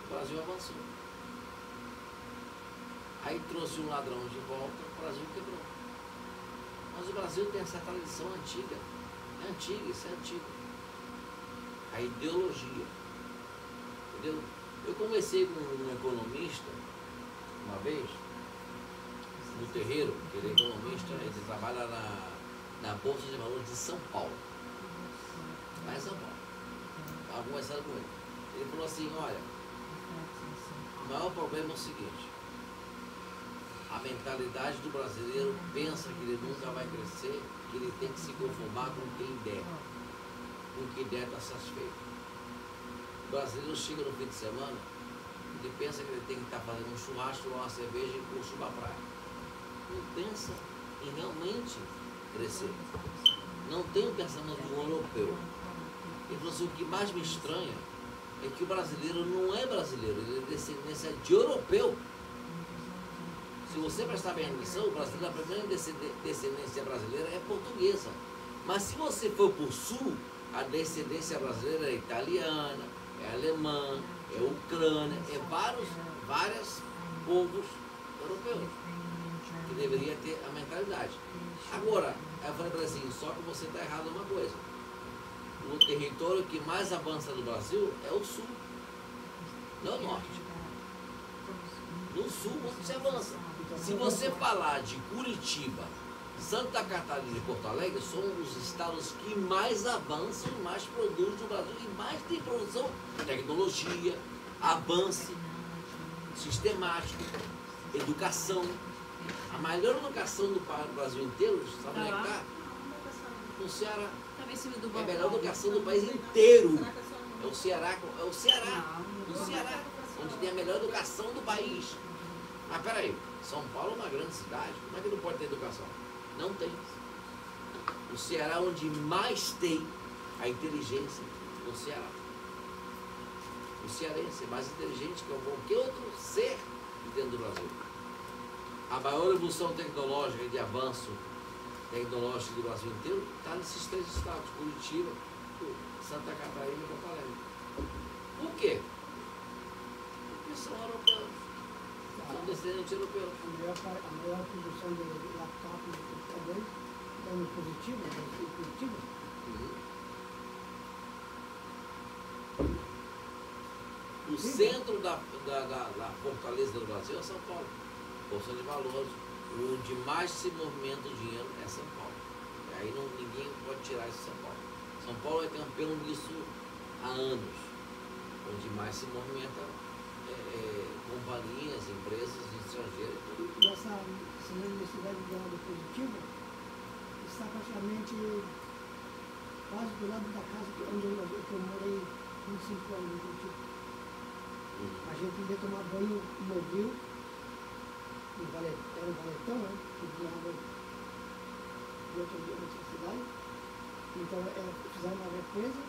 o Brasil avançou. Aí trouxe um ladrão de volta, o Brasil quebrou. Mas o Brasil tem essa tradição antiga. É antiga, isso é antigo. A ideologia. Entendeu? Eu conversei com um economista uma vez, no terreiro, que ele é economista, ele trabalha na Bolsa de Valores de São Paulo. Lá em São Paulo. Estava conversando com ele. Ele falou assim, olha, o maior problema é o seguinte, a mentalidade do brasileiro pensa que ele nunca vai crescer, que ele tem que se conformar com quem der. Com quem der está satisfeito. O brasileiro chega no fim de semana, ele pensa que ele tem que estar fazendo um churrasco, uma cerveja e curso para praia. Não pensa em realmente crescer. Não tem o pensamento do europeu. Ele falou assim, o que mais me estranha é que o brasileiro não é brasileiro, ele é descendência de europeu. Se você prestar bem atenção, o brasileiro, a primeira descendência brasileira é portuguesa. Mas se você for para o sul, a descendência brasileira é italiana, é alemã, é ucrânia, é vários povos europeus, que deveria ter a mentalidade. Agora, eu falei para ele assim, só que você está errado numa coisa. O território que mais avança do Brasil é o sul, não o norte. No sul, muito se avança. Se você falar de Curitiba, Santa Catarina e Porto Alegre, são os estados que mais avançam e mais produzem no Brasil, e mais tem produção, tecnologia, avanço sistemático, educação. A melhor educação do Brasil inteiro, sabe onde é que está? No Ceará. É a melhor educação do país inteiro. É o Ceará, no Ceará, onde tem a melhor educação do país. Mas peraí, São Paulo é uma grande cidade, como é que não pode ter educação? Não tem. O Ceará é onde mais tem a inteligência no Ceará. O cearense é mais inteligente que qualquer outro ser dentro do Brasil. A maior evolução tecnológica e de avanço tecnológico do Brasil inteiro está nesses três estados, Curitiba, Santa Catarina e Porto Alegre. Por quê? Porque são europeus. São descendentes europeus. A maior produção de laptop e computadores é no Curitiba, O centro da fortaleza do Brasil é São Paulo. Bolsa de Valores, onde mais se movimenta o dinheiro é São Paulo. E aí ninguém pode tirar isso de São Paulo. São Paulo é campeão disso há anos. Onde mais se movimenta companhias, empresas estrangeiras. E essa universidade do Curitiba está praticamente quase do lado da casa onde eu morei 25 anos no Curitiba. A gente ia tomar banho no rio, era um valetão, né? Que vinha água de outra cidade. Então fizeram uma represa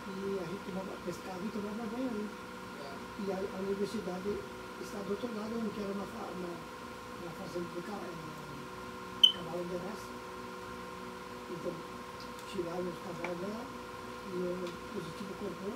e a gente pescava e tomava banho ali. E a universidade está do outro lado, onde era uma fazenda de cavalo de raça. Então tiraram os cavalos dela e o Positivo comprou.